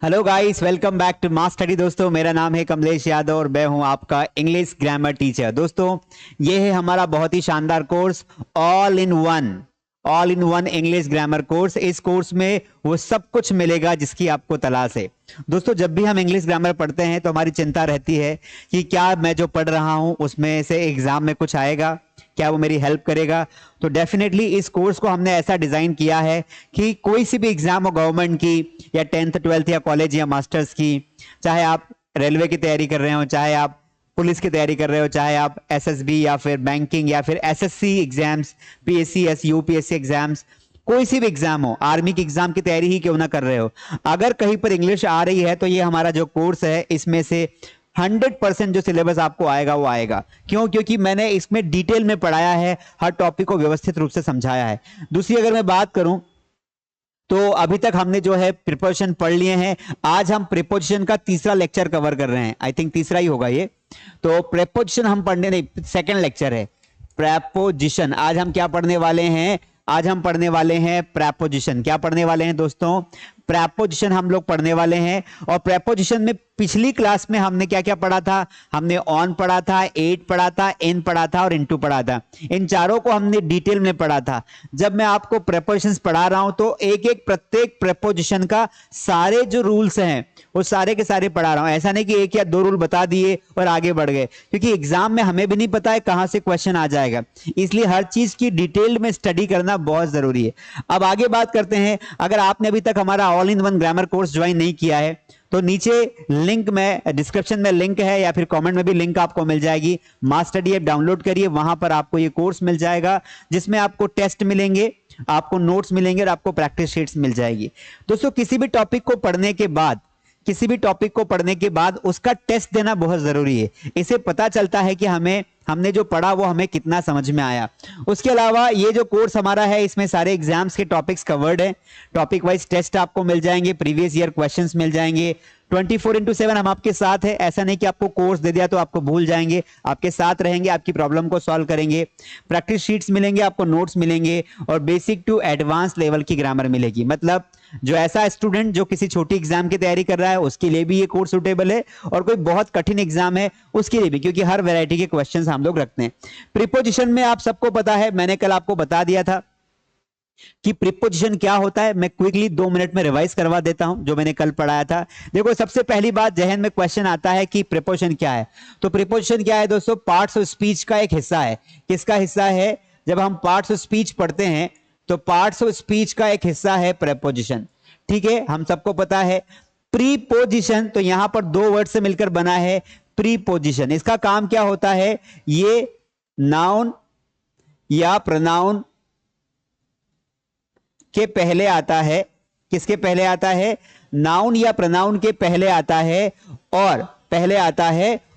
Hello guys, welcome back to Mass Study. दोस्तों, मेरा नाम है कमलेश यादव और मैं हूं आपका इंग्लिश ग्रामर टीचर। दोस्तों, ये है हमारा बहुत ही शानदार course, all in one English grammar course. इस कोर्स में वो सब कुछ मिलेगा जिसकी आपको तलाश है। दोस्तों, जब भी हम इंग्लिश ग्रामर पढ़ते हैं तो हमारी चिंता रहती है कि क्या मैं जो पढ़ रहा हूं उसमें से एग्जाम में कुछ आएगा, क्या वो मेरी हेल्प करेगा। तो डेफिनेटली इस कोर्स को हमने ऐसा डिजाइन किया है कि कोई सी भी एग्जाम हो, गवर्नमेंट की या 10th 12th या कॉलेज या मास्टर्स की, चाहे आप रेलवे की तैयारी कर रहे हो, चाहे आप पुलिस की तैयारी कर रहे हो, चाहे आप एसएसबी या फिर बैंकिंग या फिर SSC exams, PSC UPSC exams, कोई सी भी एग्जाम हो, आर्मी की एग्जाम की तैयारी ही क्यों ना कर रहे हो, अगर कहीं पर इंग्लिश आ रही है तो ये हमारा जो कोर्स है इसमें से 100% जो सिलेबस आपको आएगा वो आएगा। क्यों? क्योंकि मैंने इसमें डिटेल में पढ़ाया है, हर टॉपिक को व्यवस्थित रूप से समझाया है। दूसरी अगर मैं बात करूं तो अभी तक हमने जो है प्रिपोजिशन पढ़ लिए हैं। आज हम प्रिपोजिशन का तीसरा लेक्चर कवर कर रहे हैं, आई थिंक तीसरा ही होगा ये। तो प्रिपोजिशन हम पढ़ने नहीं, सेकंड लेक्चर है प्रेपोजिशन। आज हम क्या पढ़ने वाले हैं? आज हम पढ़ने वाले हैं प्रेपोजिशन। क्या पढ़ने वाले हैं दोस्तों? प्रेपोजिशन हम लोग पढ़ने वाले हैं। और प्रेपोजिशन में पिछली क्लास में हमने क्या क्या पढ़ा था? हमने ऑन पढ़ा था, एट पढ़ा था, इन पढ़ा था और इनटू पढ़ा था। इन चारों को हमने डिटेल में पढ़ा था। जब मैं आपको प्रेपोजिशंस पढ़ा रहा हूं तो एक एक प्रत्येक प्रेपोजिशन का सारे जो रूल्स हैं वो सारे के सारे पढ़ा रहा हूं। ऐसा नहीं कि एक या दो रूल बता दिए और आगे बढ़ गए, क्योंकि एग्जाम में हमें भी नहीं पता है कहां से क्वेश्चन आ जाएगा, इसलिए हर चीज की डिटेल में स्टडी करना बहुत जरूरी है। अब आगे बात करते हैं। अगर आपने अभी तक हमारा all in one grammar course join नहीं किया है तो नीचे लिंक में, डिस्क्रिप्शन में लिंक है या फिर कमेंट में भी लिंक आपको मिल जाएगी। मास स्टडी ऐप डाउनलोड करिए, वहां पर आपको ये कोर्स मिल जाएगा जिसमें आपको टेस्ट मिलेंगे, आपको नोट्स मिलेंगे और आपको प्रैक्टिस शीट्स मिल जाएगी। दोस्तों, किसी भी टॉपिक को पढ़ने के बाद, उसका टेस्ट देना बहुत जरूरी है। इससे पता चलता है कि हमने जो पढ़ा वो हमें कितना समझ में आया। उसके अलावा ये जो कोर्स हमारा है इसमें सारे एग्जाम्स के टॉपिक्स कवर्ड हैं। टॉपिक वाइज टेस्ट आपको मिल जाएंगे, प्रीवियस ईयर क्वेश्चंस मिल जाएंगे। 24/7 हम आपके साथ है। ऐसा नहीं कि आपको कोर्स दे दिया तो आपको भूल जाएंगे, आपके साथ रहेंगे, आपकी प्रॉब्लम को सॉल्व करेंगे। प्रैक्टिस शीट्स मिलेंगे, आपको नोट्स मिलेंगे और बेसिक टू एडवांस लेवल की ग्रामर मिलेगी। मतलब जो ऐसा स्टूडेंट जो किसी छोटी एग्जाम की तैयारी कर रहा है उसके लिए भी ये कोर्स सुटेबल है, और कोई बहुत कठिन एग्जाम है उसके लिए भी, क्योंकि हर वैरायटी के क्वेश्चंस हम लोग रखते हैं। प्रीपोजिशन में आप सबको पता है, मैंने कल आपको बता दिया था कि प्रीपोजिशन क्या होता है। मैं क्विकली 2 मिनट में रिवाइज करवा देता हूं जो मैंने कल पढ़ाया था। देखो, सबसे पहली बात जहन में क्वेश्चन आता है कि प्रीपोजिशन क्या है। तो प्रीपोजिशन क्या है दोस्तों? पार्ट्स ऑफ स्पीच का एक हिस्सा है। किसका हिस्सा है? जब हम पार्ट्स ऑफ स्पीच पढ़ते हैं तो पार्ट्स ऑफ स्पीच का एक हिस्सा है प्रीपोजिशन। ठीक है, हम सबको पता है। प्रीपोजिशन तो यहां पर 2 वर्ड से मिलकर बना है प्रीपोजिशन। इसका काम क्या होता है? ये नाउन या प्रोनाउन के पहले आता है। किसके पहले आता है? नाउन या प्रोनाउन के पहले आता है,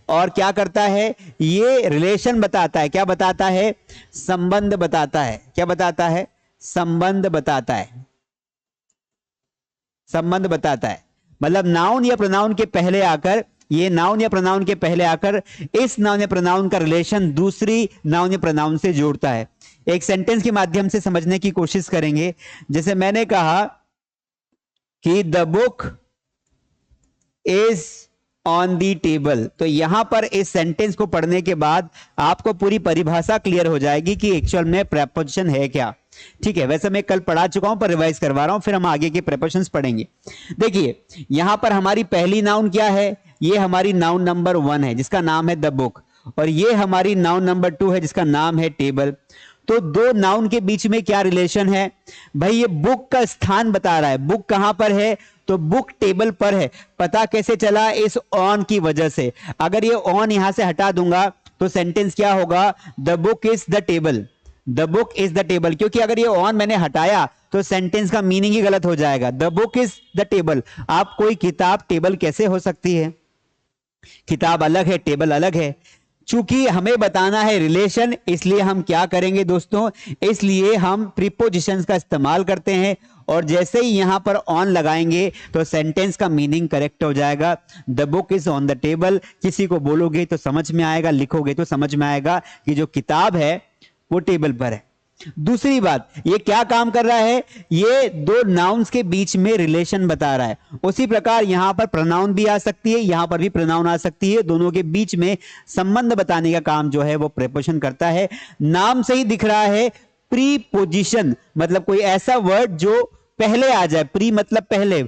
और क्या करता है? ये रिलेशन बताता है। क्या बताता है? संबंध बताता है। क्या बताता है? संबंध बताता है। संबंध बताता है। मतलब नाउन या प्रोनाउन के पहले आकर, ये नाउन या प्रोनाउन के पहले आकर इस नाउन या प्रोनाउन का रिलेशन दूसरी नाउन या प्रोनाउन से जोड़ता है। एक सेंटेंस के माध्यम से समझने की कोशिश करेंगे। जैसे मैंने कहा कि the book is on the table, तो यहां पर इस सेंटेंस को पढ़ने के बाद आपको पूरी परिभाषा क्लियर हो जाएगी कि एक्चुअल में प्रेपोजिशन है क्या। ठीक है, वैसे मैं कल पढ़ा चुका हूं पर रिवाइज करवा रहा हूं, फिर हम आगे के प्रेपोजिशंस पढ़ेंगे। देखिए, यहां पर हमारी पहली नाउन क्या है? ये हमारी नाउन नंबर 1 है जिसका नाम है द बुक, और ये हमारी नाउन नंबर 2 है जिसका नाम है टेबल। तो 2 नाउन के बीच में क्या रिलेशन है भाई? ये बुक का स्थान बता रहा है। बुक कहां पर है? तो बुक टेबल पर है। पता कैसे चला? इस ऑन की वजह से। अगर ये ऑन यहां से हटा दूंगा तो सेंटेंस क्या होगा? The book is the table. The book is the table, क्योंकि अगर ये ऑन मैंने हटाया तो सेंटेंस का मीनिंग ही गलत हो जाएगा। The book is the table. आप कोई किताब टेबल कैसे हो सकती है? किताब अलग है, टेबल अलग है। चूंकि हमें बताना है रिलेशन, इसलिए हम क्या करेंगे दोस्तों? इसलिए हम प्रीपोजिशंस का इस्तेमाल करते हैं, और जैसे ही यहां पर ऑन लगाएंगे तो सेंटेंस का मीनिंग करेक्ट हो जाएगा। The book is on the table. किसी को बोलोगे तो समझ में आएगा, लिखोगे तो समझ में आएगा कि जो किताब है वो टेबल पर है। दूसरी बात, ये क्या काम कर रहा है, ये दो नाउन्स के बीच में रिलेशन बता रहा है। उसी प्रकार यहां पर प्रोनाउन भी आ सकती है, यहां पर भी प्रोनाउन आ सकती है, दोनों के बीच में संबंध बताने का काम जो है वो प्रीपोजिशन करता है। नाम से ही दिख रहा है प्रीपोजिशन, मतलब कोई ऐसा वर्ड जो पहले आ जाए। प्री मतलब पहले,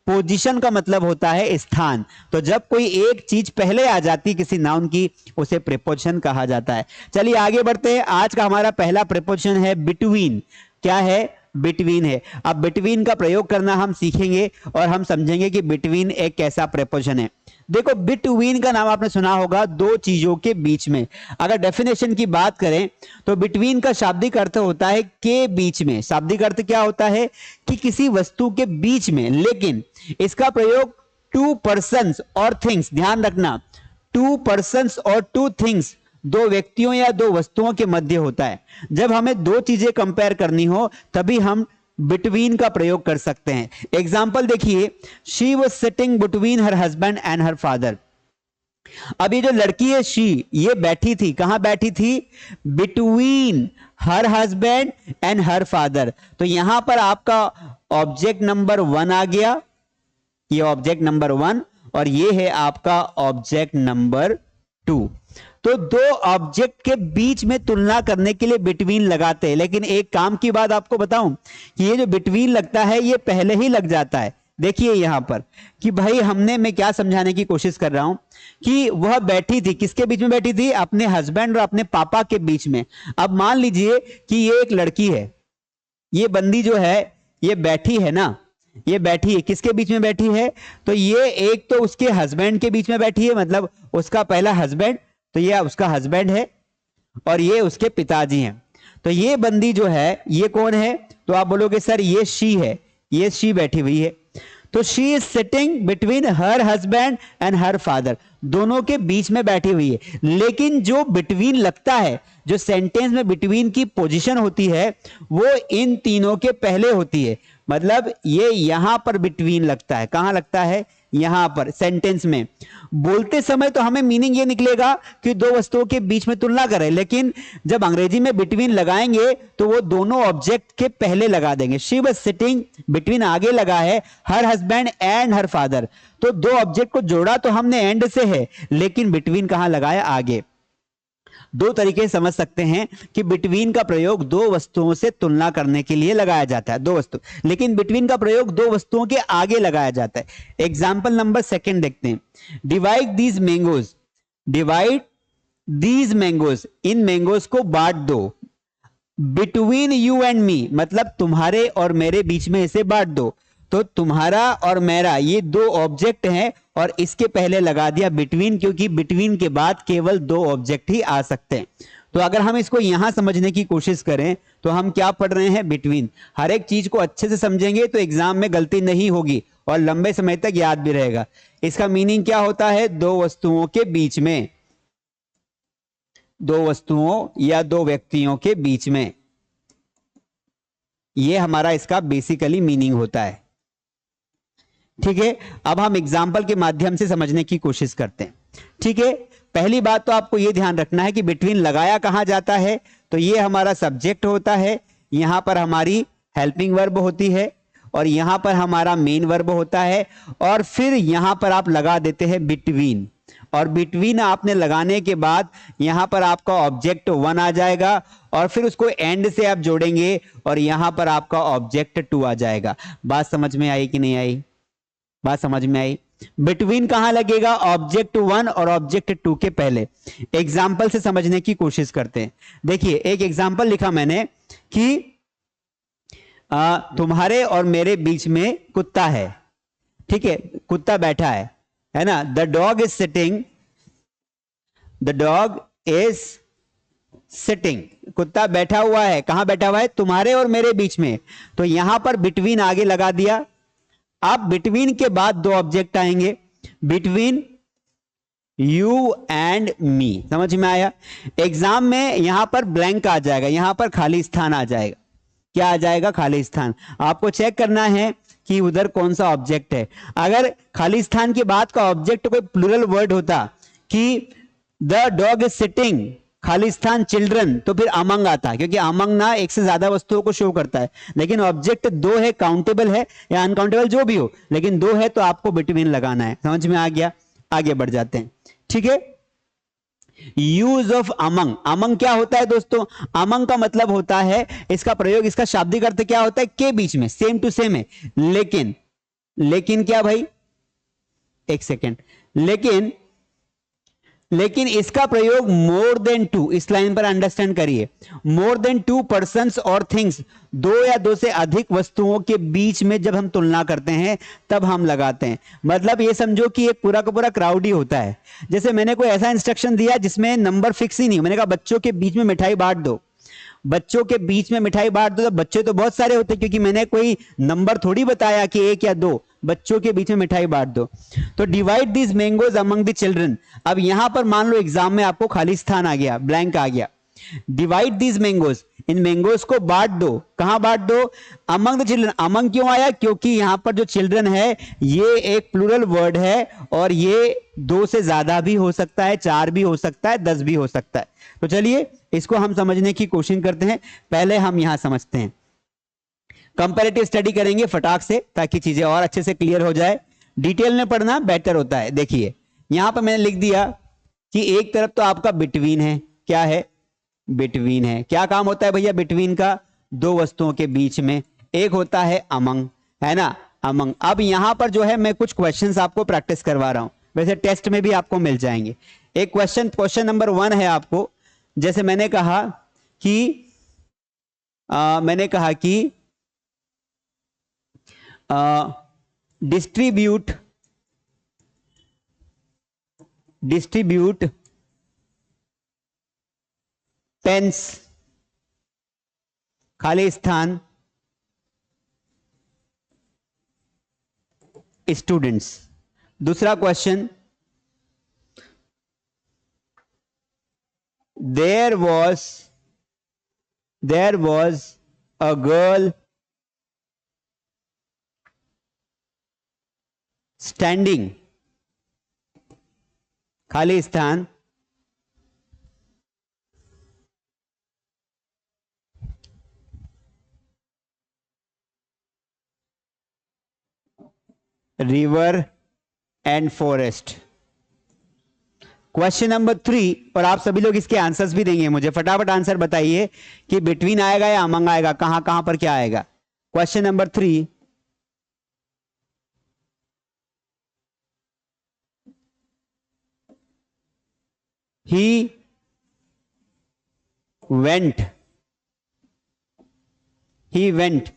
पोजीशन का मतलब होता है स्थान। तो जब कोई एक चीज पहले आ जाती किसी नाउन की, उसे प्रीपोजिशन कहा जाता है। चलिए आगे बढ़ते हैं। आज का हमारा पहला प्रीपोजिशन है बिटवीन। क्या है, बिटवीन है। अब बिटवीन का प्रयोग करना हम सीखेंगे और हम समझेंगे कि बिटवीन एक कैसा प्रीपोजिशन है। देखो, बिटवीन का नाम आपने सुना होगा, दो चीजों के बीच में। अगर डेफिनेशन की बात करें तो बिटवीन का शाब्दिक अर्थ होता है के बीच में। शाब्दिक अर्थ क्या होता है कि किसी वस्तु के बीच में। लेकिन इसका प्रयोग टू पर्सन्स और थिंग्स, ध्यान रखना, टू पर्सन्स और टू थिंग्स, दो व्यक्तियों या दो वस्तुओं के मध्य होता है। जब हमें दो चीजें कंपेयर करनी हो तभी हम बिटवीन का प्रयोग कर सकते हैं। एग्जाम्पल देखिए, she was sitting between her husband and her father. अब ये जो लड़की है शी, ये बैठी थी, कहां बैठी थी, between her husband and her father. तो यहां पर आपका ऑब्जेक्ट नंबर 1 आ गया, ये ऑब्जेक्ट नंबर 1 और ये है आपका ऑब्जेक्ट नंबर 2। तो दो ऑब्जेक्ट के बीच में तुलना करने के लिए बिटवीन लगाते हैं। लेकिन एक काम की बात आपको बताऊं कि ये जो बिटवीन लगता है ये पहले ही लग जाता है। देखिए यहां पर कि भाई मैं क्या समझाने की कोशिश कर रहा हूं कि वह बैठी थी, किसके बीच में बैठी थी, अपने हस्बैंड और अपने पापा के बीच में। अब मान लीजिए कि ये एक लड़की है, ये बंदी जो है ये बैठी है ना, ये बैठी है, किसके बीच में बैठी है, तो ये एक तो उसके हस्बैंड के बीच में बैठी है, मतलब उसका पहला हस्बैंड, तो ये उसका हस्बैंड है और ये उसके पिताजी हैं। तो ये बंदी जो है ये कौन है, तो आप बोलोगे सर ये शी है, ये शी बैठी हुई है। तो she is sitting between her husband and her father, दोनों के बीच में बैठी हुई है। लेकिन जो बिटवीन लगता है, जो सेंटेंस में बिटवीन की पोजीशन होती है, वो इन तीनों के पहले होती है। मतलब ये यहां पर बिटवीन लगता है, कहां लगता है, यहां पर सेंटेंस में। बोलते समय तो हमें मीनिंग ये निकलेगा कि दो वस्तुओं के बीच में तुलना करें, लेकिन जब अंग्रेजी में बिटवीन लगाएंगे तो वो दोनों ऑब्जेक्ट के पहले लगा देंगे। शी वाज सिटिंग, बिटवीन आगे लगा है, her husband and her father. तो दो ऑब्जेक्ट को जोड़ा तो हमने एंड से है, लेकिन बिटवीन कहां लगाया, आगे। दो तरीके समझ सकते हैं कि बिटवीन का प्रयोग दो वस्तुओं से तुलना करने के लिए लगाया जाता है, दो वस्तु, लेकिन बिटवीन का प्रयोग दो वस्तुओं के आगे लगाया जाता है। एग्जाम्पल नंबर 2 देखते हैं। Divide these mangoes, divide these mangoes, in mangoes को बांट दो, बिटवीन यू एंड मी, मतलब तुम्हारे और मेरे बीच में इसे बांट दो। तो तुम्हारा और मेरा ये दो ऑब्जेक्ट हैं और इसके पहले लगा दिया बिटवीन, क्योंकि बिटवीन के बाद केवल दो ऑब्जेक्ट ही आ सकते हैं। तो अगर हम इसको यहां समझने की कोशिश करें तो हम क्या पढ़ रहे हैं, बिटवीन। हर एक चीज को अच्छे से समझेंगे तो एग्जाम में गलती नहीं होगी और लंबे समय तक याद भी रहेगा। इसका मीनिंग क्या होता है, दो वस्तुओं के बीच में, दो वस्तुओं या दो व्यक्तियों के बीच में, यह हमारा इसका बेसिकली मीनिंग होता है। ठीक है, अब हम एग्जाम्पल के माध्यम से समझने की कोशिश करते हैं। ठीक है, पहली बात तो आपको यह ध्यान रखना है कि बिटवीन लगाया कहां जाता है, तो यह हमारा सब्जेक्ट होता है, यहां पर हमारी हेल्पिंग वर्ब होती है और यहां पर हमारा मेन वर्ब होता है, और फिर यहां पर आप लगा देते हैं बिटवीन, और बिटवीन आपने लगाने के बाद यहां पर आपका ऑब्जेक्ट 1 आ जाएगा और फिर उसको एंड से आप जोड़ेंगे और यहां पर आपका ऑब्जेक्ट 2 आ जाएगा। बात समझ में आई कि नहीं आई, बात समझ में आई। बिटवीन कहां लगेगा, ऑब्जेक्ट 1 और ऑब्जेक्ट 2 के पहले। एग्जाम्पल से समझने की कोशिश करते हैं। देखिए एक एग्जाम्पल लिखा मैंने कि तुम्हारे और मेरे बीच में कुत्ता है। ठीक है, कुत्ता बैठा है ना, the dog is sitting, the dog is sitting, कुत्ता बैठा हुआ है, कहां बैठा हुआ है, तुम्हारे और मेरे बीच में। तो यहां पर बिटवीन आगे लगा दिया। अब बिटवीन के बाद दो ऑब्जेक्ट आएंगे, बिटवीन यू एंड मी, समझ में आया। एग्जाम में यहां पर ब्लैंक आ जाएगा, यहां पर खाली स्थान आ जाएगा। क्या आ जाएगा, खाली स्थान। आपको चेक करना है कि उधर कौन सा ऑब्जेक्ट है। अगर खाली स्थान के बाद का ऑब्जेक्ट कोई प्लूरल वर्ड होता कि the dog is sitting, Khalistan children, तो फिर अमंग आता, क्योंकि अमंग ना एक से ज्यादा वस्तुओं को शो करता है, लेकिन ऑब्जेक्ट दो है, काउंटेबल है या अनकाउंटेबल जो भी हो, लेकिन दो है तो आपको बिटवीन लगाना है। समझ में आ गया? आगे बढ़ जाते हैं, ठीक है। यूज ऑफ अमंग, अमंग क्या होता है दोस्तों? अमंग का मतलब होता है, इसका प्रयोग, इसका शाब्दिक अर्थ क्या होता है? के बीच में, सेम टू सेम है, लेकिन, लेकिन क्या भाई, एक सेकेंड, लेकिन इसका प्रयोग मोर देन टू, इस लाइन पर अंडरस्टैंड करिए, मोर देन टू पर्संस और थिंग्स, दो या दो से अधिक वस्तुओं के बीच में जब हम तुलना करते हैं तब हम लगाते हैं। मतलब ये समझो कि एक पूरा का पूरा क्राउड ही होता है। जैसे मैंने कोई ऐसा इंस्ट्रक्शन दिया जिसमें नंबर फिक्स ही नहीं, मैंने कहा बच्चों के बीच में मिठाई बांट दो, बच्चों के बीच में मिठाई बांट दो, तो बच्चे तो बहुत सारे होते, क्योंकि मैंने कोई नंबर थोड़ी बताया कि एक या दो, बच्चों के बीच में मिठाई बांट दो। तो divide these mangoes among the children, अब यहां पर मान लो एग्जाम में आपको खाली स्थान आ गया, ब्लैंक आ गया, divide these mangoes, in mangoes को बांट दो, कहां बांट दो? Among the children. अमंग क्यों आया? क्योंकि यहां पर जो चिल्ड्रन है ये एक प्लूरल वर्ड है, और ये दो से ज्यादा भी हो सकता है, चार भी हो सकता है, 10 भी हो सकता है। तो चलिए इसको हम समझने की कोशिश करते हैं। पहले हम यहां समझते हैं, कंपैरेटिव स्टडी करेंगे फटाक से, ताकि चीजें और अच्छे से क्लियर हो जाए। डिटेल में पढ़ना बेटर होता है। देखिए यहां पर मैंने लिख दिया कि एक तरफ तो आपका बिटवीन है, क्या है? बिटवीन है। क्या काम होता है भैया बिटवीन का? दो वस्तुओं के बीच में। एक होता है अमंग, है ना, अमंग। अब यहां पर जो है मैं कुछ क्वेश्चंस आपको प्रैक्टिस करवा रहा हूं, वैसे टेस्ट में भी आपको मिल जाएंगे। एक क्वेश्चन नंबर 1 है आपको, जैसे मैंने कहा कि डिस्ट्रीब्यूट पेंस, खाली स्थान, स्टूडेंट्स। दूसरा question, there was a girl standing, खाली स्थान, river and forest. Question number 3, और आप सभी लोग इसके आंसर्स भी देंगे मुझे, फटाफट आंसर बताइए कि बिटवीन आएगा या अमंग आएगा, कहां कहां पर क्या आएगा। क्वेश्चन नंबर 3, he went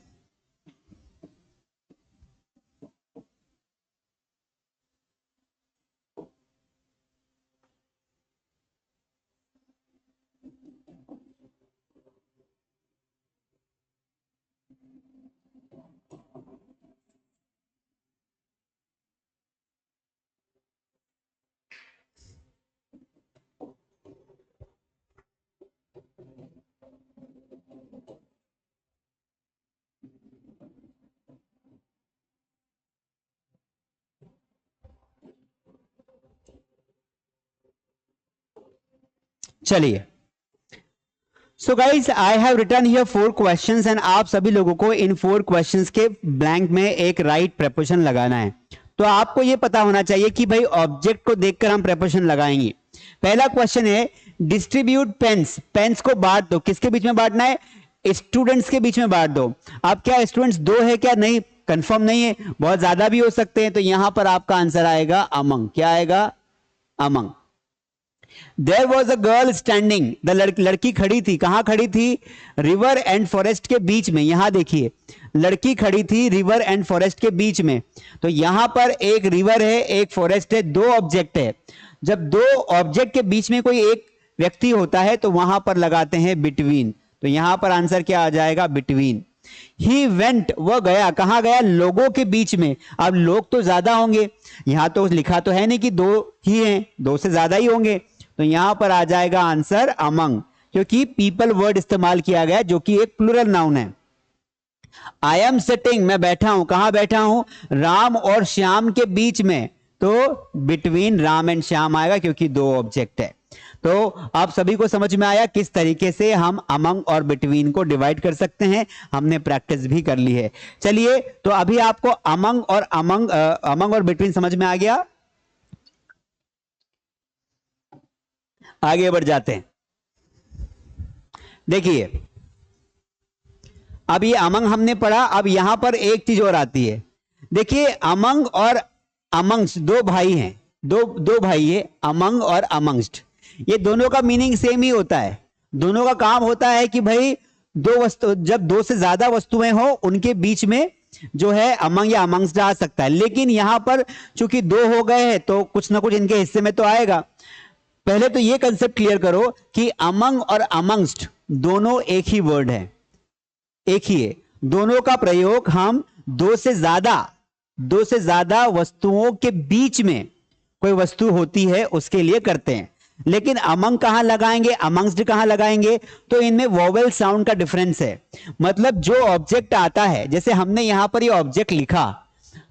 चलिए, so guys I have return here 4 questions and आप सभी लोगों को इन 4 क्वेश्चंस के ब्लैंक में एक राइट प्रेपोजिशन लगाना है। तो आपको यह पता होना चाहिए कि भाई ऑब्जेक्ट को देखकर हम प्रेपोजिशन लगाएंगे। पहला क्वेश्चन है डिस्ट्रीब्यूट पेन्स, पेन्स को बांट दो, किसके बीच में बांटना है? स्टूडेंट्स के बीच में बांट दो। अब क्या स्टूडेंट्स दो है क्या? नहीं, कंफर्म नहीं है, बहुत ज्यादा भी हो सकते हैं, तो यहां पर आपका आंसर आएगा अमंग। क्या आएगा? Among. There was a girl standing, the लड़की खड़ी थी, कहां खड़ी थी? रिवर एंड फॉरेस्ट के बीच में। यहां देखिए लड़की खड़ी थी रिवर एंड फॉरेस्ट के बीच में, तो यहां पर एक रिवर है, एक फॉरेस्ट है, दो ऑब्जेक्ट है। जब दो ऑब्जेक्ट के बीच में कोई एक व्यक्ति होता है तो वहां पर लगाते हैं बिटवीन, तो यहां पर आंसर क्या आ जाएगा? बिटवीन। ही वेंट, वह गया, कहां गया? लोगों के बीच में। अब लोग तो ज्यादा होंगे, यहां तो लिखा तो है नहीं कि दो ही हैं, दो से ज्यादा ही होंगे, तो यहां पर आ जाएगा आंसर अमंग, क्योंकि पीपल वर्ड इस्तेमाल किया गया जो कि एक प्लूरल नाउन है। आई एम सिटिंग, मैं बैठा हूं, कहां बैठा हूं? राम और श्याम के बीच में, तो बिटवीन राम एंड श्याम आएगा क्योंकि दो ऑब्जेक्ट है। तो आप सभी को समझ में आया किस तरीके से हम अमंग और बिटवीन को डिवाइड कर सकते हैं, हमने प्रैक्टिस भी कर ली है। चलिए, तो अभी आपको अमंग और बिटवीन समझ में आ गया। आगे बढ़ जाते हैं। देखिए, अब ये अमंग हमने पढ़ा, अब यहां पर एक चीज और आती है। देखिए, अमंग और अमंग्स्ट दो भाई हैं, दो भाई है, अमंग और अमंग्स्ट। ये दोनों का मीनिंग सेम ही होता है। दोनों का काम होता है कि भाई जब दो से ज्यादा वस्तुएं हो उनके बीच में जो है अमंग या अमंग्स्ट आ सकता है। लेकिन यहां पर चूंकि दो हो गए हैं तो कुछ ना कुछ इनके हिस्से में तो आएगा। पहले तो ये कंसेप्ट क्लियर करो कि अमंग और अमंग्स्ट दोनों एक ही वर्ड है, एक ही है। दोनों का प्रयोग हम दो से ज्यादा वस्तुओं के बीच में कोई वस्तु होती है उसके लिए करते हैं। लेकिन अमंग कहां लगाएंगे, अमंग्स्ट कहां लगाएंगे, तो इनमें वोवेल साउंड का डिफरेंस है। मतलब जो ऑब्जेक्ट आता है, जैसे हमने यहां पर ये ऑब्जेक्ट लिखा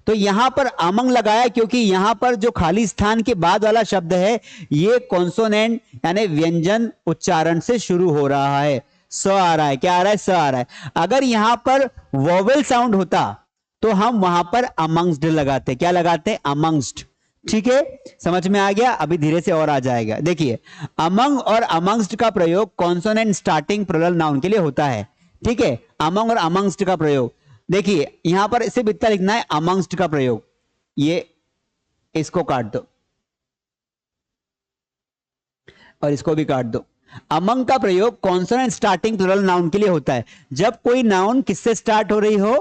तो यहां पर अमंग लगाया क्योंकि यहां पर जो खाली स्थान के बाद वाला शब्द है ये कॉन्सोनेंट यानी व्यंजन उच्चारण से शुरू हो रहा है। स आ रहा है, क्या आ रहा है, स आ रहा है। अगर यहां पर वोवेल साउंड होता तो हम वहां पर अमंग्स्ट लगाते। क्या लगाते, अमंग्स्ट। ठीक है, समझ में आ गया। अभी धीरे से और आ जाएगा। देखिए, अमंग और अमंग्स्ट का प्रयोग कॉन्सोनेंट स्टार्टिंग प्लुरल नाउन के लिए होता है। ठीक है, अमंग और अमंग्स्ट का प्रयोग। देखिए, यहां पर सिर्फ इतना लिखना है, अमंग्स्ट का प्रयोग। ये इसको काट दो और इसको भी काट दो। अमंग का प्रयोग कॉन्सोनेंट स्टार्टिंग प्लुरल नाउन के लिए होता है। जब कोई नाउन किससे स्टार्ट हो रही हो,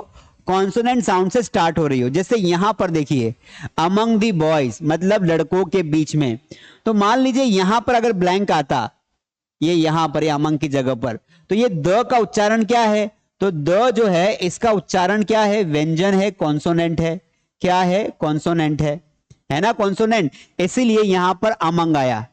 कॉन्सोनेंट साउंड से स्टार्ट हो रही हो। जैसे यहां पर देखिए, अमंग दी बॉयज मतलब लड़कों के बीच में। तो मान लीजिए यहां पर अगर ब्लैंक आता, ये यहां पर अमंग की जगह पर, तो ये द का उच्चारण क्या है, तो द जो है इसका उच्चारण क्या है, व्यंजन है, कॉन्सोनेंट है। क्या है, कॉन्सोनेंट है ना, कॉन्सोनेंट। इसीलिए यहां पर अमंग आया।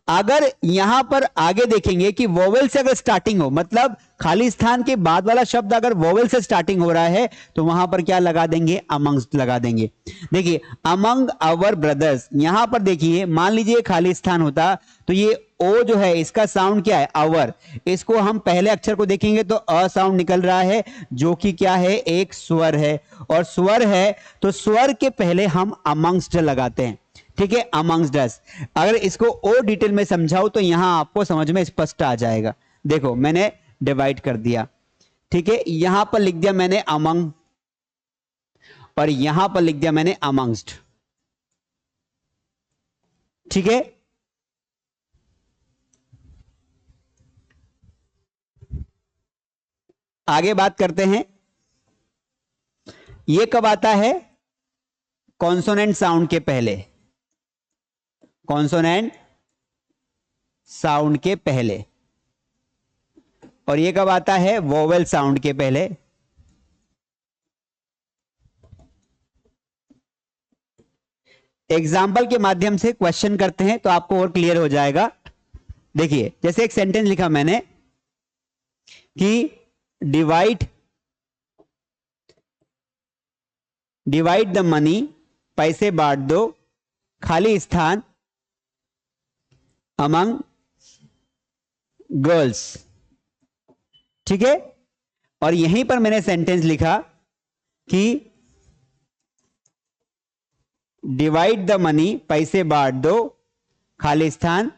अगर यहां पर आगे देखेंगे कि वोवेल से अगर स्टार्टिंग हो, मतलब खाली स्थान के बाद वाला शब्द अगर वोवेल से स्टार्टिंग हो रहा है तो वहां पर क्या लगा देंगे, अमंग्स्ट लगा देंगे। देखिए, अमंग आवर ब्रदर्स, यहां पर देखिए मान लीजिए खाली स्थान होता तो ये ओ जो है इसका साउंड क्या है, आवर। इसको हम पहले अक्षर को देखेंगे तो अ साउंड निकल रहा है जो कि क्या है, एक स्वर है। और स्वर है तो स्वर के पहले हम अमंग्स्ट लगाते हैं। ठीक है, अमंग्स्ट अस। अगर इसको और डिटेल में समझाऊं तो यहां आपको समझ में स्पष्ट आ जाएगा। देखो, मैंने डिवाइड कर दिया। ठीक है, यहां पर लिख दिया मैंने अमंग और यहां पर लिख दिया मैंने अमंग्स्ट। ठीक है, आगे बात करते हैं। यह कब आता है, कॉन्सोनेंट साउंड के पहले, कॉन्सोनेंट साउंड के पहले। और ये कब आता है, वोवेल साउंड के पहले। एग्जाम्पल के माध्यम से क्वेश्चन करते हैं तो आपको और क्लियर हो जाएगा। देखिए, जैसे एक सेंटेंस लिखा मैंने कि डिवाइड द मनी, पैसे बांट दो, खाली स्थान अमंग गर्ल्स। ठीक है, और यहीं पर मैंने सेंटेंस लिखा कि डिवाइड द मनी, पैसे बांट दो, खाली स्थान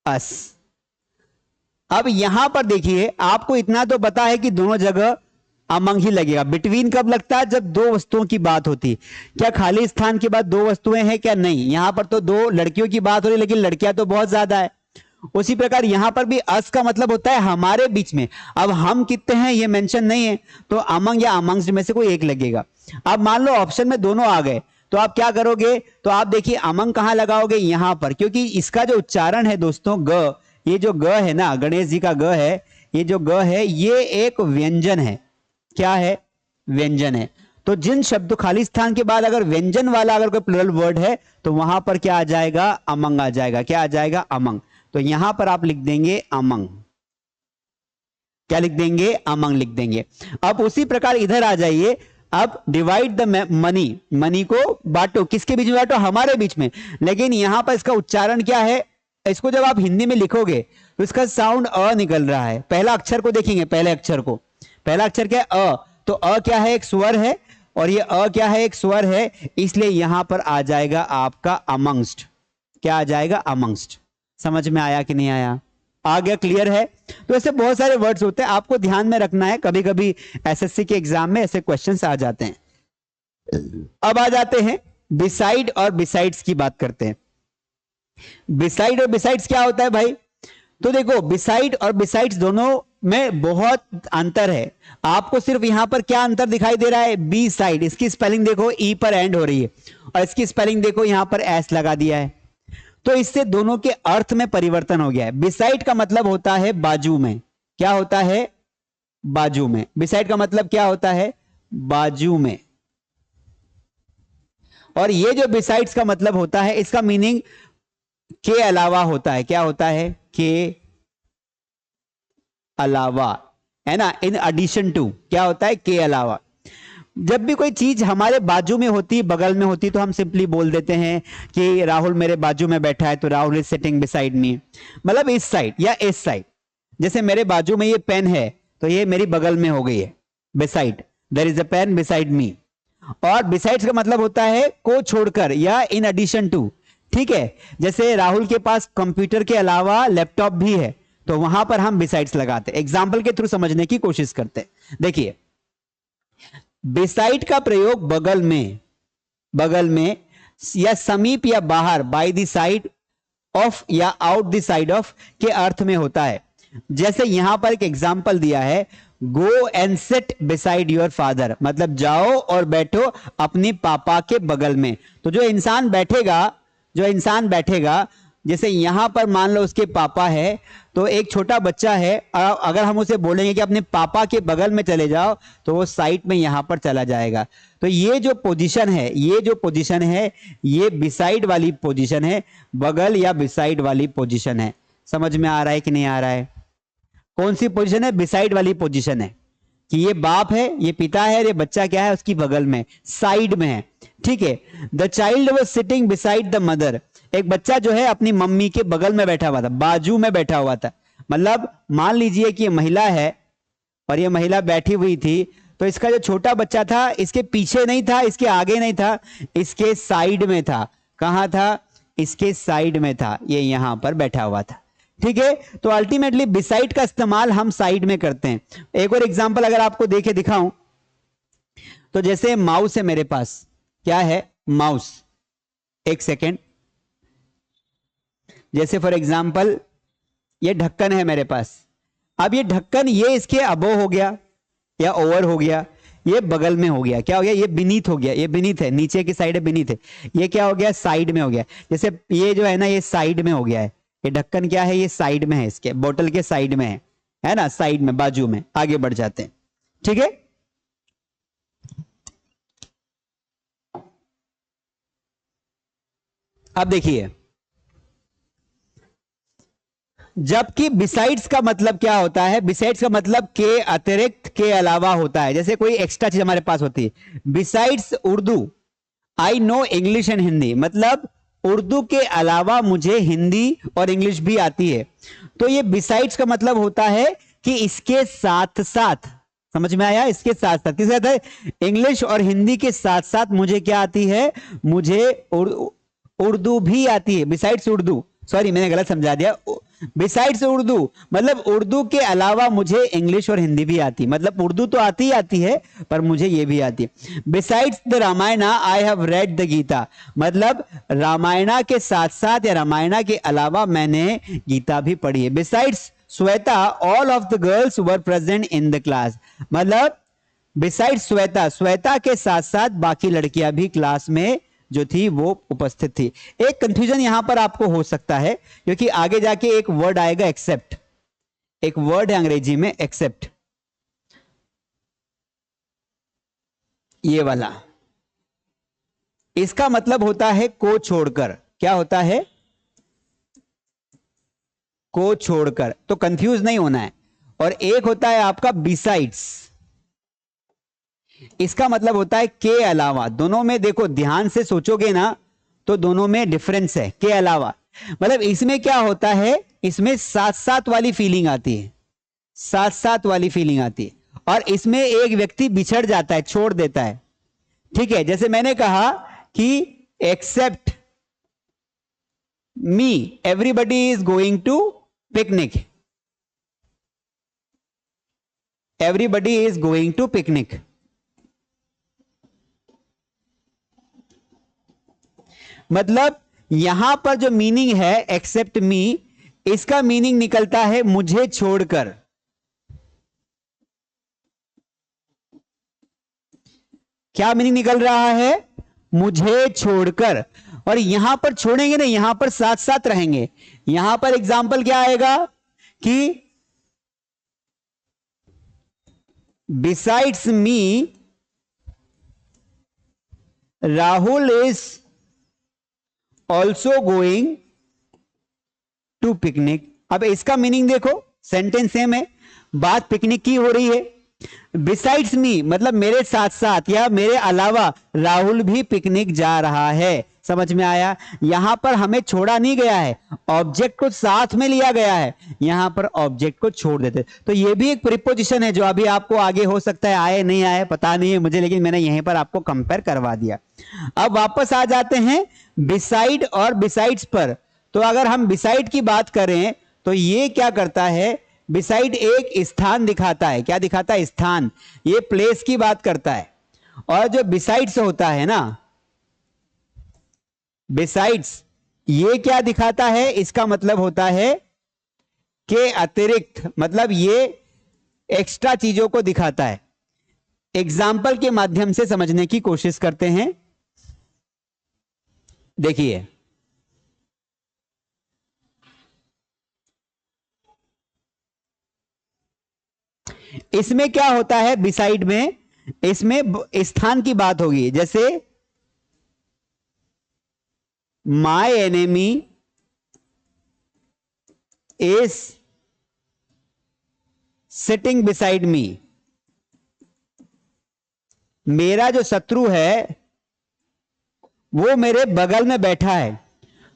अस। अब यहां पर देखिए, आपको इतना तो पता है कि दोनों जगह अमंग ही लगेगा। बिटवीन कब लगता है, जब दो वस्तुओं की बात होती। क्या खाली स्थान के बाद दो वस्तुएं हैं, क्या नहीं। यहां पर तो दो लड़कियों की बात हो रही, लेकिन लड़कियां तो बहुत ज्यादा है। उसी प्रकार यहां पर भी अस का मतलब होता है हमारे बीच में। अब हम कितने हैं ये मेंशन नहीं है, तो अमंग या अमंग्स में से कोई एक लगेगा। अब मान लो ऑप्शन में दोनों आ गए तो आप क्या करोगे, तो आप देखिए अमंग कहां लगाओगे, यहां पर, क्योंकि इसका जो उच्चारण है दोस्तों ग, ये जो ग है ना, गणेश जी का ग है, ये जो ग है ये एक व्यंजन है। क्या है, व्यंजन है। तो जिन शब्द खाली स्थान के बाद अगर व्यंजन वाला अगर कोई प्लुरल वर्ड है तो वहां पर क्या आ जाएगा, अमंग आ जाएगा। क्या आ जाएगा, अमंग। तो यहां पर आप लिख देंगे अमंग। क्या लिख देंगे, अमंग लिख देंगे। अब उसी प्रकार इधर आ जाइए, अब डिवाइड द मनी, मनी को बांटो, किसके बीच में बांटो, हमारे बीच में। लेकिन यहां पर इसका उच्चारण क्या है, इसको जब आप हिंदी में लिखोगे तो इसका साउंड अ निकल रहा है। पहला अक्षर को देखेंगे, पहले अक्षर को, पहला अक्षर क्या है, अ, तो अ क्या है, एक स्वर है, और ये अ क्या है, एक स्वर है, इसलिए यहां पर आ जाएगा आपका अमंगस्ट। क्या आ जाएगा, अमंगस्ट। समझ में आया कि नहीं आया, आ गया, क्लियर है। तो ऐसे बहुत सारे वर्ड्स होते हैं, आपको ध्यान में रखना है, कभी कभी एसएससी के एग्जाम में ऐसे क्वेश्चंस आ जाते हैं। अब आ जाते हैं बिसाइड और बिसाइड्स की बात करते हैं। बिसाइड और बिसाइड्स क्या होता है भाई, तो देखो बिसाइड और बिसाइड्स दोनों में बहुत अंतर है। आपको सिर्फ यहां पर क्या अंतर दिखाई दे रहा है, बी साइड, इसकी स्पेलिंग देखो ई पर एंड हो रही है, और इसकी स्पेलिंग देखो यहां पर एस लगा दिया है, तो इससे दोनों के अर्थ में परिवर्तन हो गया है। बिसाइड का मतलब होता है बाजू में, क्या होता है, बाजू में। बिसाइड का मतलब क्या होता है, बाजू में। और ये जो बिसाइड्स का मतलब होता है, इसका मीनिंग के अलावा होता है, क्या होता है, के अलावा, है ना, इन एडिशन टू, क्या होता है, के अलावा। जब भी कोई चीज हमारे बाजू में होती, बगल में होती, तो हम सिंपली बोल देते हैं कि राहुल मेरे बाजू में बैठा है, तो Rahul is sitting beside me, मतलब इस साइड या इस साइड। जैसे मेरे बाजू में ये पेन है, तो ये मेरी बगल में हो गई है, beside, there is a pen beside me. और बिसाइड्स का मतलब होता है को छोड़कर या इन एडिशन टू, ठीक है। जैसे राहुल के पास कंप्यूटर के अलावा लैपटॉप भी है, तो वहां पर हम बिसाइड्स लगाते, एग्जाम्पल के थ्रू समझने की कोशिश करते। देखिए, बिसाइड का प्रयोग बगल में, बगल में या समीप या बाहर, बाय द साइड ऑफ या आउट द साइड ऑफ के अर्थ में होता है। जैसे यहां पर एक एग्जाम्पल दिया है, go and sit beside your father, मतलब जाओ और बैठो अपने पापा के बगल में। तो जो इंसान बैठेगा, जो इंसान बैठेगा, जैसे यहां पर मान लो उसके पापा है, तो एक छोटा बच्चा है, अगर हम उसे बोलेंगे कि अपने पापा के बगल में चले जाओ, तो वो साइड में यहां पर चला जाएगा। तो ये जो पोजीशन है, ये जो पोजीशन है, ये बिसाइड वाली पोजीशन है, बगल या बिसाइड वाली पोजीशन है। समझ में आ रहा है कि नहीं आ रहा है, कौन सी पोजीशन है, बिसाइड वाली पोजीशन है, कि ये बाप है, ये पिता है, ये बच्चा क्या है, उसकी बगल में, साइड में है, ठीक है। The child was sitting beside the mother, एक बच्चा जो है अपनी मम्मी के बगल में बैठा हुआ था, बाजू में बैठा हुआ था। मतलब मान लीजिए कि ये महिला है और ये महिला बैठी हुई थी, तो इसका जो छोटा बच्चा था, इसके पीछे नहीं था, इसके आगे नहीं था, इसके साइड में था। कहां था, इसके साइड में था, ये यहां पर बैठा हुआ था, ठीक है। तो अल्टीमेटली बिसाइड का इस्तेमाल हम साइड में करते हैं। एक और एग्जांपल अगर आपको देके दिखाऊं, तो जैसे माउस है मेरे पास, क्या है, माउस, एक सेकेंड, जैसे फॉर एग्जांपल ये ढक्कन है मेरे पास। अब ये ढक्कन, ये इसके अबो हो गया या ओवर हो गया, ये बगल में हो गया, क्या हो गया, ये बिनीथ हो गया, ये बिनीथ है, नीचे की साइड है, बिनीथ है, ये क्या हो गया, साइड में हो गया। जैसे ये जो है ना, ये साइड में हो गया है, ये ढक्कन क्या है, ये साइड में है, इसके बोतल के साइड में है ना, साइड में, बाजू में। आगे बढ़ जाते हैं, ठीक है। अब देखिए, जबकि बिसाइड्स का मतलब क्या होता है, बिसाइड्स का मतलब के अतिरिक्त, के अलावा होता है। जैसे कोई एक्स्ट्रा चीज हमारे पास होती है, besides Urdu I know English and Hindi, मतलब उर्दू के अलावा मुझे हिंदी और इंग्लिश भी आती है। तो ये बिसाइड्स का मतलब होता है कि इसके साथ साथ, समझ में आया, इसके साथ साथ, किसके साथ है, इंग्लिश और हिंदी के साथ साथ मुझे क्या आती है, मुझे उर्दू भी आती है। बिसाइड्स उर्दू, सॉरी मैंने गलत समझा दिया, बिसाइड्स उर्दू मतलब उर्दू के अलावा मुझे इंग्लिश और हिंदी भी आती, मतलब उर्दू तो आती ही आती है, पर मुझे ये भी आती है। Besides the Ramayana I have read the Gita, मतलब रामायणा के साथ साथ या रामायणा के अलावा मैंने गीता भी पढ़ी है। Besides Shweta all of the girls were present in the class, मतलब बिसाइड श्वेता, श्वेता के साथ साथ बाकी लड़कियां भी क्लास में जो थी वो उपस्थित थी। एक कंफ्यूजन यहां पर आपको हो सकता है, क्योंकि आगे जाके एक वर्ड आएगा एक्सेप्ट, एक वर्ड है अंग्रेजी में एक्सेप्ट, ये वाला, इसका मतलब होता है को छोड़कर। क्या होता है, को छोड़कर, तो कंफ्यूज नहीं होना है। और एक होता है आपका बिसाइड्स, इसका मतलब होता है के अलावा। दोनों में देखो ध्यान से सोचोगे ना तो दोनों में डिफरेंस है, के अलावा। मतलब इसमें क्या होता है, इसमें साथ साथ वाली फीलिंग आती है, साथ साथ वाली फीलिंग आती है, और इसमें एक व्यक्ति बिछड़ जाता है, छोड़ देता है। ठीक है, जैसे मैंने कहा कि except me everybody is going to picnic, everybody is going to picnic. मतलब यहां पर जो मीनिंग है एक्सेप्ट मी, इसका मीनिंग निकलता है मुझे छोड़कर। क्या मीनिंग निकल रहा है, मुझे छोड़कर। और यहां पर छोड़ेंगे ना, यहां पर साथ साथ रहेंगे। यहां पर एग्जाम्पल क्या आएगा कि besides me Rahul is also going to picnic. अब इसका मीनिंग देखो, सेंटेंस सेम है, बात पिकनिक की हो रही है। बिसाइड्स मी मतलब मेरे साथ साथ या मेरे अलावा राहुल भी पिकनिक जा रहा है। समझ में आया? यहां पर हमें छोड़ा नहीं गया है, ऑब्जेक्ट को साथ में लिया गया है, यहां पर ऑब्जेक्ट को छोड़ देते। तो यह भी एक प्रीपोजिशन है जो अभी आपको आगे हो सकता है आए नहीं आए पता नहीं है मुझे, लेकिन मैंने यहीं पर आपको कंपेयर करवा दिया। अब वापस आ जाते हैं बिसाइड और बिसाइड्स पर। तो अगर हम बिसाइड की बात करें तो ये क्या करता है, बिसाइड एक स्थान दिखाता है। क्या दिखाता है? स्थान। ये प्लेस की बात करता है। और जो बिसाइड्स होता है ना, बिसाइड्स ये क्या दिखाता है, इसका मतलब होता है कि अतिरिक्त, मतलब ये एक्स्ट्रा चीजों को दिखाता है। एग्जाम्पल के माध्यम से समझने की कोशिश करते हैं। देखिए, इसमें क्या होता है, बिसाइड में इसमें स्थान की बात होगी। जैसे my enemy is sitting beside me, मेरा जो शत्रु है वो मेरे बगल में बैठा है।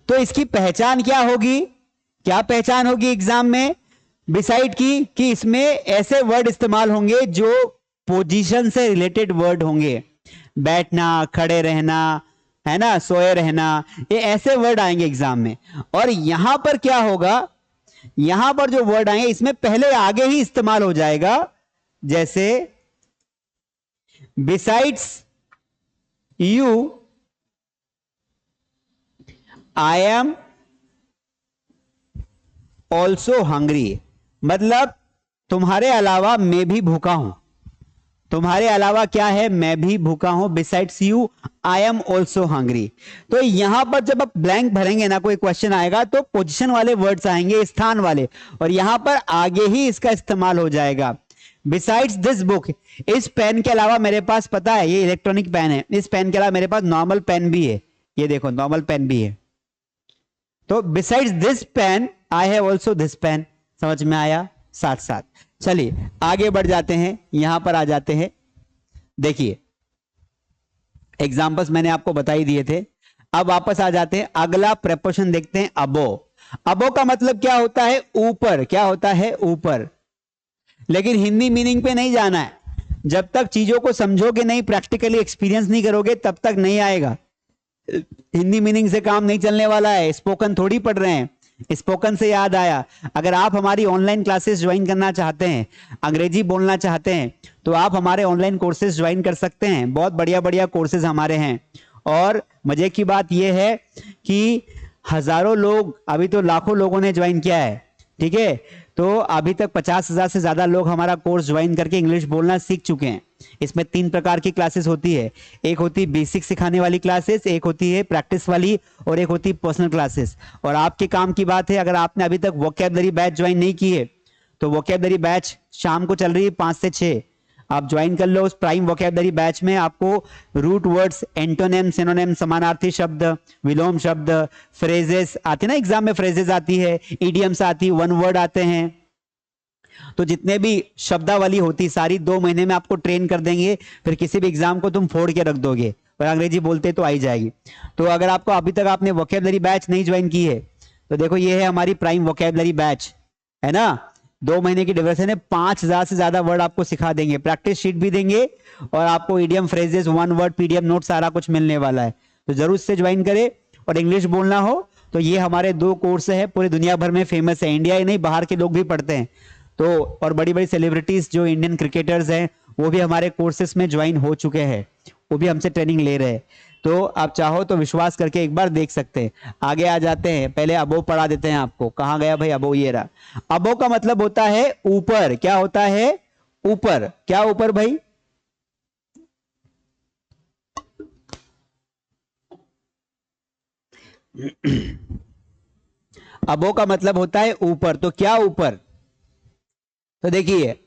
तो इसकी पहचान क्या होगी, क्या पहचान होगी एग्जाम में बिसाइड की, कि इसमें ऐसे वर्ड इस्तेमाल होंगे जो पोजीशन से रिलेटेड वर्ड होंगे। बैठना, खड़े रहना, है ना, सोए रहना, ये ऐसे वर्ड आएंगे एग्जाम में। और यहां पर क्या होगा, यहां पर जो वर्ड आएंगे इसमें पहले आगे ही इस्तेमाल हो जाएगा। जैसे besides you I am also hungry, मतलब तुम्हारे अलावा मैं भी भूखा हूं। तुम्हारे अलावा क्या है, मैं भी भूखा हूं। Besides you I am also hungry. तो यहां पर जब आप ब्लैंक भरेंगे ना, कोई क्वेश्चन आएगा तो पोजीशन वाले वर्ड्स आएंगे, स्थान वाले, और यहां पर आगे ही इसका इस्तेमाल हो जाएगा। बिसाइड्स दिस बुक, इस पेन के अलावा मेरे पास, पता है ये इलेक्ट्रॉनिक पेन है, इस पेन के अलावा मेरे पास नॉर्मल पेन भी है। ये देखो नॉर्मल पेन भी है। तो besides this pen I have also this pen. समझ में आया? साथ साथ। चलिए आगे बढ़ जाते हैं, यहां पर आ जाते हैं। देखिए एग्जाम्पल्स मैंने आपको बता ही दिए थे। अब वापस आ जाते हैं, अगला प्रेपोजिशन देखते हैं, अबो। अबो का मतलब क्या होता है, ऊपर। क्या होता है? ऊपर। लेकिन हिंदी मीनिंग पे नहीं जाना है, जब तक चीजों को समझोगे नहीं, प्रैक्टिकली एक्सपीरियंस नहीं करोगे, तब तक नहीं आएगा। हिंदी मीनिंग से काम नहीं चलने वाला है, स्पोकन थोड़ी पढ़ रहे हैं। स्पोकन से याद आया, अगर आप हमारी ऑनलाइन क्लासेस ज्वाइन करना चाहते हैं, अंग्रेजी बोलना चाहते हैं, तो आप हमारे ऑनलाइन कोर्सेज ज्वाइन कर सकते हैं। बहुत बढ़िया बढ़िया कोर्सेज हमारे हैं। और मजे की बात यह है कि हजारों लोग, अभी तो लाखों लोगों ने ज्वाइन किया है। ठीक है, तो अभी तक 50,000 से ज्यादा लोग हमारा कोर्स ज्वाइन करके इंग्लिश बोलना सीख चुके हैं। इसमें 3 प्रकार की क्लासेस होती है। एक होती है बेसिक सिखाने वाली क्लासेस, एक होती है प्रैक्टिस वाली, और एक होती है पर्सनल क्लासेस। और आपके काम की बात है, अगर आपने अभी तक वोकैबुलरी बैच ज्वाइन नहीं की है तो वोकैबुलरी बैच शाम को चल रही है 5 से 6, आप ज्वाइन कर लो उस प्राइम वोकैबुलरी बैच में। आपको रूट वर्ड्स, एंटोनिम, सिनोनिम, समानार्थी शब्द, विलोम शब्द, फ्रेजेस आते हैं ना, एग्जाम में फ्रेजेस आती है, इडियम्स आती है, वन वर्ड आते हैं, तो जितने भी शब्दावली होती सारी 2 महीने में आपको ट्रेन कर देंगे, फिर किसी भी एग्जाम को तुम फोड़ के रख दोगे, और अंग्रेजी बोलते तो आई जाएगी। तो अगर आपको अभी तक आपने वोकेबलरी बैच नहीं ज्वाइन की है तो देखो ये है हमारी प्राइम वोकेबलरी बैच, है ना। 2 महीने की ड्यूरेशन है, 5000 से ज्यादा वर्ड आपको सिखा देंगे, प्रैक्टिस शीट भी देंगे और आपको idiom, phrases, 1 word PDF note सारा कुछ मिलने वाला है। तो जरूर से ज्वाइन करें। और इंग्लिश बोलना हो तो ये हमारे 2 कोर्स है, पूरे दुनिया भर में फेमस है, इंडिया ही नहीं बाहर के लोग भी पढ़ते हैं। तो और बड़ी बड़ी सेलिब्रिटीज जो इंडियन क्रिकेटर्स हैं वो भी हमारे कोर्सेस में ज्वाइन हो चुके हैं, वो भी हमसे ट्रेनिंग ले रहे हैं। तो आप चाहो तो विश्वास करके एक बार देख सकते हैं। आगे आ जाते हैं, पहले अबो पढ़ा देते हैं आपको। कहां गया भाई अबो? ये रहा। अबो का मतलब होता है ऊपर। क्या होता है? ऊपर। क्या ऊपर भाई? अबो का मतलब होता है ऊपर। तो क्या ऊपर? तो देखिए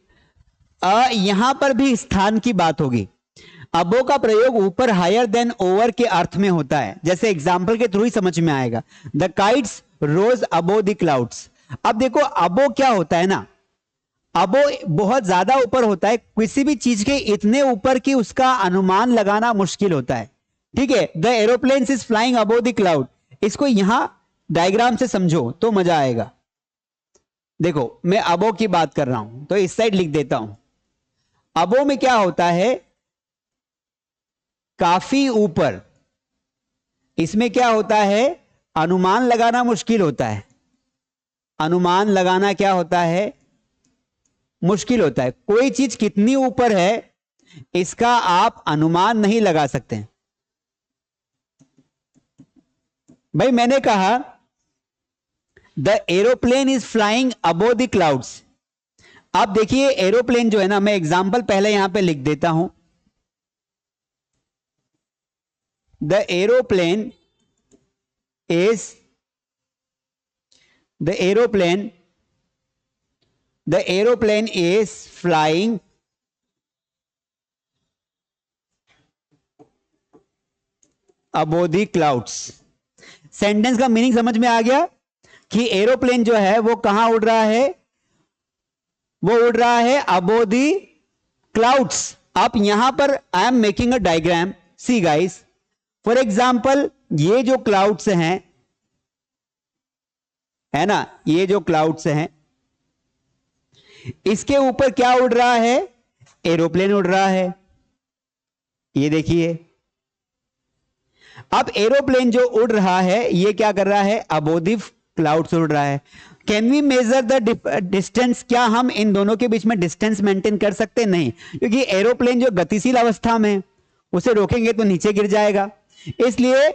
यहां पर भी स्थान की बात होगी। अबो का प्रयोग ऊपर, हायर देन, ओवर के अर्थ में होता है। जैसे एग्जाम्पल के थ्रू ही समझ में आएगा। The kites rose above the clouds. अब देखो अबो क्या होता है ना, अबो बहुत ज्यादा ऊपर होता है, किसी भी चीज के इतने ऊपर की उसका अनुमान लगाना मुश्किल होता है। ठीक है। The aeroplane is flying above the cloud. इसको यहां डायग्राम से समझो तो मजा आएगा। देखो मैं अबो की बात कर रहा हूं तो इस साइड लिख देता हूं। अबो में क्या होता है? काफी ऊपर। इसमें क्या होता है? अनुमान लगाना मुश्किल होता है। अनुमान लगाना क्या होता है? मुश्किल होता है। कोई चीज कितनी ऊपर है इसका आप अनुमान नहीं लगा सकते। भाई मैंने कहा the aeroplane is flying above the clouds. आप देखिए एरोप्लेन जो है ना, मैं एग्जांपल पहले यहां पे लिख देता हूं। The aeroplane is the aeroplane is flying above the clouds। Sentence का मीनिंग समझ में आ गया कि एरोप्लेन जो है वो कहां उड़ रहा है? वो उड़ रहा है above the clouds। आप यहां पर I am making a diagram, see guys. For example ये जो क्लाउड्स हैं, है ना, ये जो क्लाउड्स हैं इसके ऊपर क्या उड़ रहा है? एरोप्लेन उड़ रहा है। ये देखिए अब एरोप्लेन जो उड़ रहा है ये क्या कर रहा है? अबोव द क्लाउड्स उड़ रहा है। Can we measure the distance? क्या हम इन दोनों के बीच में डिस्टेंस मेंटेन कर सकते? नहीं, क्योंकि एरोप्लेन जो गतिशील अवस्था में, उसे रोकेंगे तो नीचे गिर जाएगा। इसलिए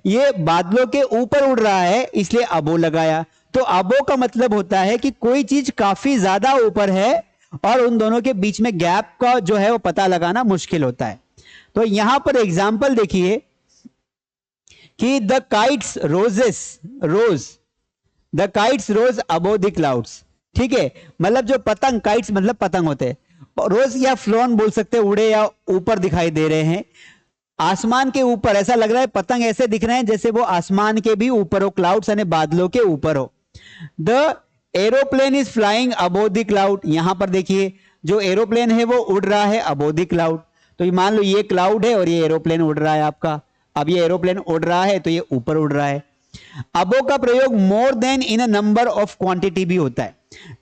ये बादलों के ऊपर उड़ रहा है, इसलिए अबो लगाया। तो अबो का मतलब होता है कि कोई चीज काफी ज्यादा ऊपर है और उन दोनों के बीच में गैप का जो है वो पता लगाना मुश्किल होता है। तो यहां पर एग्जाम्पल देखिए कि the kites rose above the clouds. ठीक है, मतलब जो पतंग, काइट्स मतलब पतंग होते हैं, रोज या फ्लोन बोल सकते, उड़े या ऊपर दिखाई दे रहे हैं आसमान के ऊपर। ऐसा लग रहा है पतंग ऐसे दिख रहे हैं जैसे वो आसमान के भी ऊपर हो, क्लाउड्स यानी बादलों के ऊपर हो। The aeroplane is flying above the cloud. यहां पर देखिए जो एरोप्लेन है वो उड़ रहा है अबोव द क्लाउड। तो मान लो ये क्लाउड है और ये एरोप्लेन उड़ रहा है आपका। अब ये एरोप्लेन उड़ रहा है तो ये ऊपर उड़ रहा है। अबोव का प्रयोग more then in a number of quantity भी होता है।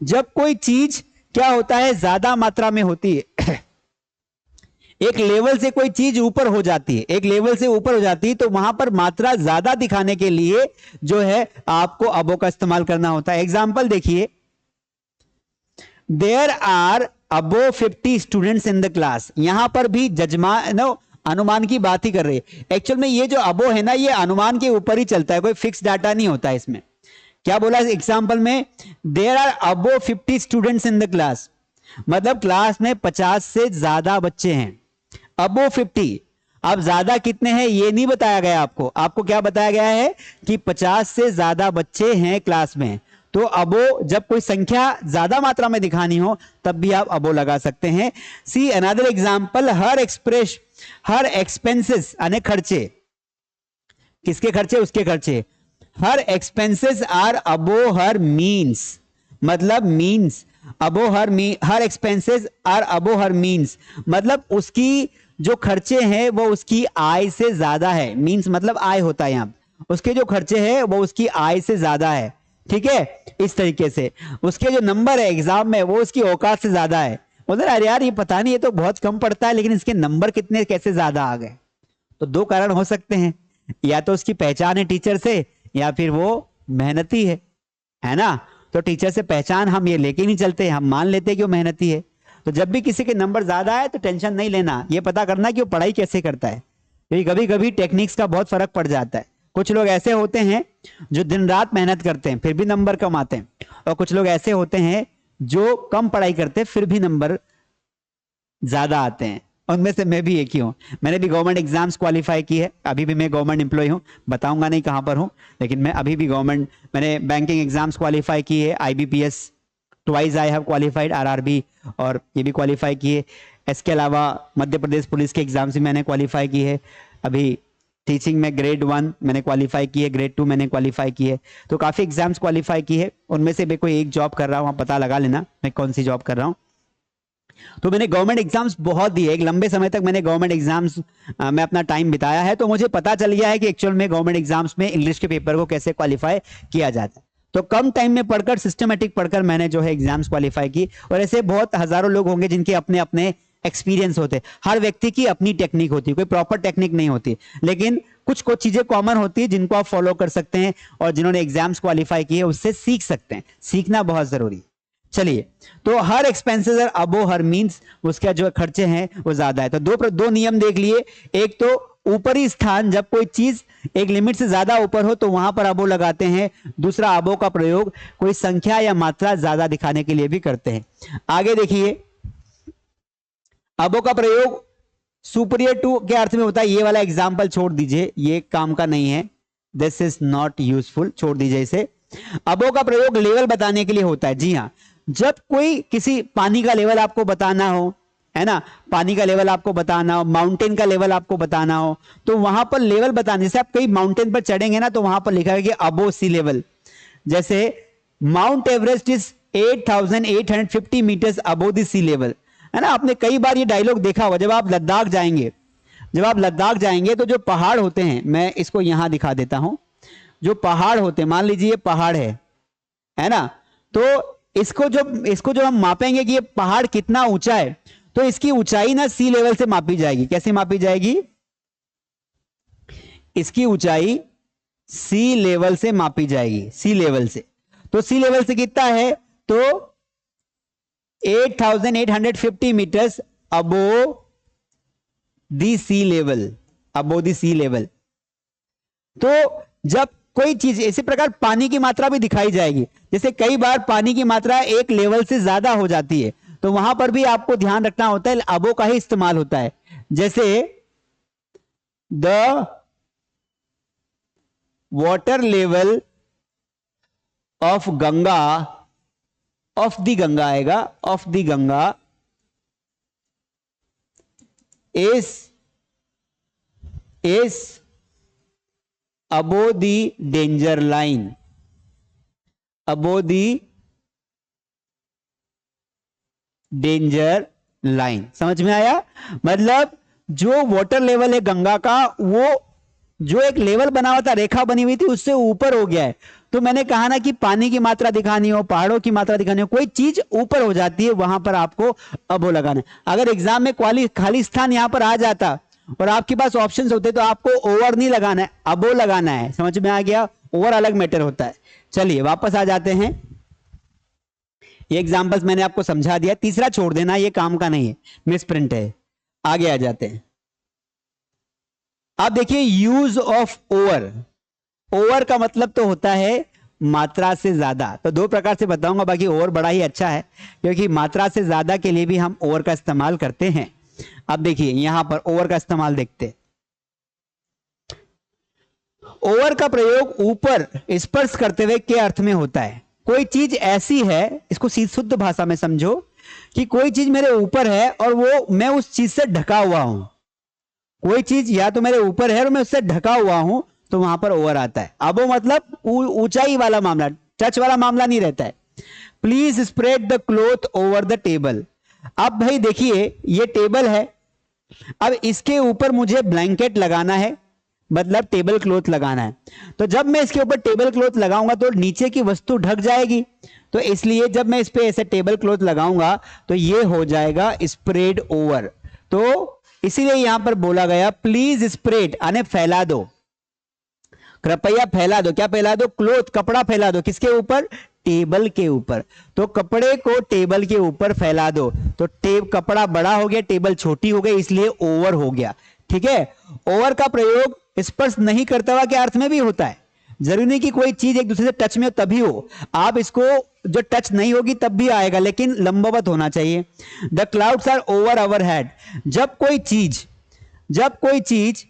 जब कोई चीज क्या होता है? ज्यादा मात्रा में होती है। एक लेवल से कोई चीज ऊपर हो जाती है, एक लेवल से ऊपर हो जाती है, तो वहां पर मात्रा ज्यादा दिखाने के लिए जो है आपको अबो का इस्तेमाल करना होता है। एग्जाम्पल देखिए, there are above 50 students in the class. यहां पर भी जजमान अनुमान की बात ही कर रही है। एक्चुअल में ये जो अबो है ना, ये अनुमान के ऊपर ही चलता है, कोई फिक्स डाटा नहीं होता है इसमें। क्या बोला एग्जाम्पल में? There are above 50 students in the class, मतलब क्लास में 50 से ज्यादा बच्चे हैं। अबो 50, अब ज्यादा कितने हैं ये नहीं बताया गया आपको। आपको क्या बताया गया है कि 50 से ज्यादा बच्चे हैं क्लास में। तो अबो जब कोई संख्या ज्यादा मात्रा में दिखानी हो तब भी आप अबो लगा सकते हैं। See another example, her expenses यानी खर्चे, किसके खर्चे? उसके खर्चे। Her expenses are above her means, मतलब means above her expenses are above her means, मतलब उसकी जो खर्चे हैं वो उसकी आय से ज्यादा है। मीन्स मतलब आय होता है यहाँ, उसके जो खर्चे हैं वो उसकी आय से ज्यादा है, ठीक है। इस तरीके से उसके जो नंबर है एग्जाम में वो उसकी औकात से ज्यादा है। बोलते अरे यार ये पता नहीं, ये तो बहुत कम पढ़ता है लेकिन इसके नंबर कितने कैसे ज्यादा आ गए। तो दो कारण हो सकते हैं, या तो उसकी पहचान है टीचर से, या फिर वो मेहनती है ना। तो टीचर से पहचान हम ये लेके नहीं चलते, हम मान लेते हैं कि वो मेहनती है। तो जब भी किसी के नंबर ज्यादा है तो टेंशन नहीं लेना, ये पता करना कि वो पढ़ाई कैसे करता है, क्योंकि कभी कभी टेक्निक्स का बहुत फर्क पड़ जाता है। कुछ लोग ऐसे होते हैं जो दिन रात मेहनत करते हैं फिर भी नंबर कम आते हैं, और कुछ लोग ऐसे होते हैं जो कम पढ़ाई करते हैं फिर भी नंबर ज्यादा आते हैं। उनमें से मैं भी एक ही हूँ। मैंने भी गवर्नमेंट एग्जाम्स क्वालिफाई की है, अभी भी मैं गवर्नमेंट एम्प्लॉय हूँ, बताऊंगा नहीं कहाँ पर हूँ, लेकिन मैं अभी भी गवर्नमेंट, मैंने बैंकिंग एग्जाम्स क्वालिफाई की है, IBPS twice I have qualified, RRB और ये भी क्वालिफाई की है। इसके अलावा मध्य प्रदेश पुलिस के एग्जाम्स भी मैंने क्वालिफाई की है। अभी टीचिंग में ग्रेड 1 मैंने क्वालिफाई की है, ग्रेड 2 मैंने क्वालिफाई की है। तो काफ़ी एग्जाम्स क्वालिफाई की है, उनमें से मैं कोई एक जॉब कर रहा हूँ, आप पता लगा लेना मैं कौन सी जॉब कर रहा हूँ। तो मैंने गवर्नमेंट एग्जाम्स बहुत दिए, एक लंबे समय तक मैंने गवर्नमेंट एग्जाम्स में अपना टाइम बिताया है, तो मुझे पता चल गया है कि एक्चुअल में गवर्नमेंट एग्जाम्स में इंग्लिश के पेपर को कैसे क्वालिफाई किया जाता है। तो कम टाइम में पढ़कर, सिस्टमेटिक पढ़कर मैंने जो है एग्जाम्स क्वालिफाई की। और ऐसे बहुत हजारों लोग होंगे जिनके अपने अपने एक्सपीरियंस होते हैं, हर व्यक्ति की अपनी टेक्निक होती है, कोई प्रॉपर टेक्निक नहीं होती, लेकिन कुछ कुछ चीजें कॉमन होती है जिनको आप फॉलो कर सकते हैं, और जिन्होंने एग्जाम्स क्वालिफाई किए उससे सीख सकते हैं, सीखना बहुत जरूरी है। चलिए, तो हर एक्सपेंसेस और अबो हर मींस उसका जो खर्चे हैं वो ज्यादा है। तो दो नियम देख लिए, एक तो ऊपरी स्थान, जब कोई चीज एक लिमिट से ज्यादा ऊपर हो तो वहां पर अबो लगाते हैं। दूसरा, अबो का प्रयोग कोई संख्या या मात्रा ज्यादा दिखाने के लिए भी करते हैं। आगे देखिए, अबो का प्रयोग सुपीरियर टू के अर्थ में होता है। ये वाला एग्जाम्पल छोड़ दीजिए, ये काम का नहीं है, दिस इज नॉट यूजफुल, छोड़ दीजिए इसे। अबो का प्रयोग लेवल बताने के लिए होता है। जी हाँ, जब कोई किसी पानी का लेवल आपको बताना हो, है ना, पानी का लेवल आपको बताना हो, माउंटेन का लेवल आपको बताना हो, तो वहां पर लेवल बताने से, आप कई माउंटेन पर चढ़ेंगे ना तो वहां पर लिखा है कि अबो सी लेवल। जैसे Mount Everest is 8,850 metres above the sea level, है ना। आपने कई बार ये डायलॉग देखा होगा। जब आप लद्दाख जाएंगे, तो जो पहाड़ होते हैं, मैं इसको यहां दिखा देता हूं, जो पहाड़ होते हैं, मान लीजिए ये पहाड़ है ना, तो इसको जो हम मापेंगे कि ये पहाड़ कितना ऊंचा है, तो इसकी ऊंचाई ना सी लेवल से मापी जाएगी। कैसे मापी जाएगी? इसकी ऊंचाई सी लेवल से मापी जाएगी, सी लेवल से। तो सी लेवल से कितना है? तो 8,850 मीटर्स अबो दी सी लेवल, अबो दी सी लेवल। तो जब कोई चीज, इसी प्रकार पानी की मात्रा भी दिखाई जाएगी। जैसे कई बार पानी की मात्रा एक लेवल से ज्यादा हो जाती है, तो वहां पर भी आपको ध्यान रखना होता है, अबो का ही इस्तेमाल होता है। जैसे the water level of Ganga, of the Ganga आएगा, of the Ganga is above the danger line, above the danger line. समझ में आया? मतलब जो वाटर लेवल है गंगा का, वो जो एक लेवल बना हुआ था, रेखा बनी हुई थी, उससे ऊपर हो गया है। तो मैंने कहा ना कि पानी की मात्रा दिखानी हो, पहाड़ों की मात्रा दिखानी हो, कोई चीज ऊपर हो जाती है, वहां पर आपको अबो लगाना है। अगर एग्जाम में खाली स्थान यहां पर आ जाता और आपके पास ऑप्शंस होते तो आपको ओवर नहीं लगाना है, अबो लगाना है। समझ में आ गया? ओवर अलग मैटर होता है। चलिए वापस आ जाते हैं, ये एग्जांपल्स मैंने आपको समझा दिया, तीसरा छोड़ देना, ये काम का नहीं है, मिस प्रिंट है। आगे आ जाते हैं। अब देखिए यूज ऑफ ओवर। ओवर का मतलब तो होता है मात्रा से ज्यादा। तो दो प्रकार से बताऊंगा, बाकी ओवर बड़ा ही अच्छा है क्योंकि मात्रा से ज्यादा के लिए भी हम ओवर का इस्तेमाल करते हैं। अब देखिए यहां पर ओवर का इस्तेमाल देखते हैं। ओवर का प्रयोग ऊपर स्पर्श करते हुए के अर्थ में होता है। कोई चीज ऐसी है, इसको शुद्ध भाषा में समझो, कि कोई चीज मेरे ऊपर है और वो मैं उस चीज से ढका हुआ हूं। कोई चीज या तो मेरे ऊपर है और मैं उससे ढका हुआ हूं, तो वहां पर ओवर आता है। अब वो मतलब ऊंचाई वाला मामला, टच वाला मामला नहीं रहता है। Please spread the cloth over the table. अब भाई देखिए ये टेबल है, अब इसके ऊपर मुझे ब्लैंकेट लगाना है, मतलब टेबल क्लॉथ लगाना है। तो जब मैं इसके ऊपर टेबल क्लॉथ लगाऊंगा तो नीचे की वस्तु ढक जाएगी, तो इसलिए जब मैं इस पे ऐसे टेबल क्लॉथ लगाऊंगा तो ये हो जाएगा स्प्रेड ओवर। तो इसीलिए यहां पर बोला गया प्लीज स्प्रेड, यानी फैला दो, कृपया फैला दो। क्या फैला दो? क्लॉथ, कपड़ा फैला दो। किसके ऊपर? टेबल के ऊपर। तो कपड़े को टेबल के ऊपर फैला दो। तो कपड़ा बड़ा हो गया, टेबल छोटी हो गई, इसलिए ओवर हो गया। ठीक है, ओवर का प्रयोग स्पर्श नहीं करता हुआ के अर्थ में भी होता है। जरूरी नहीं कि कोई चीज एक दूसरे से टच में हो तभी हो, आप इसको जो टच नहीं होगी तब भी आएगा, लेकिन लंबवत होना चाहिए। The clouds are over our head. जब कोई चीज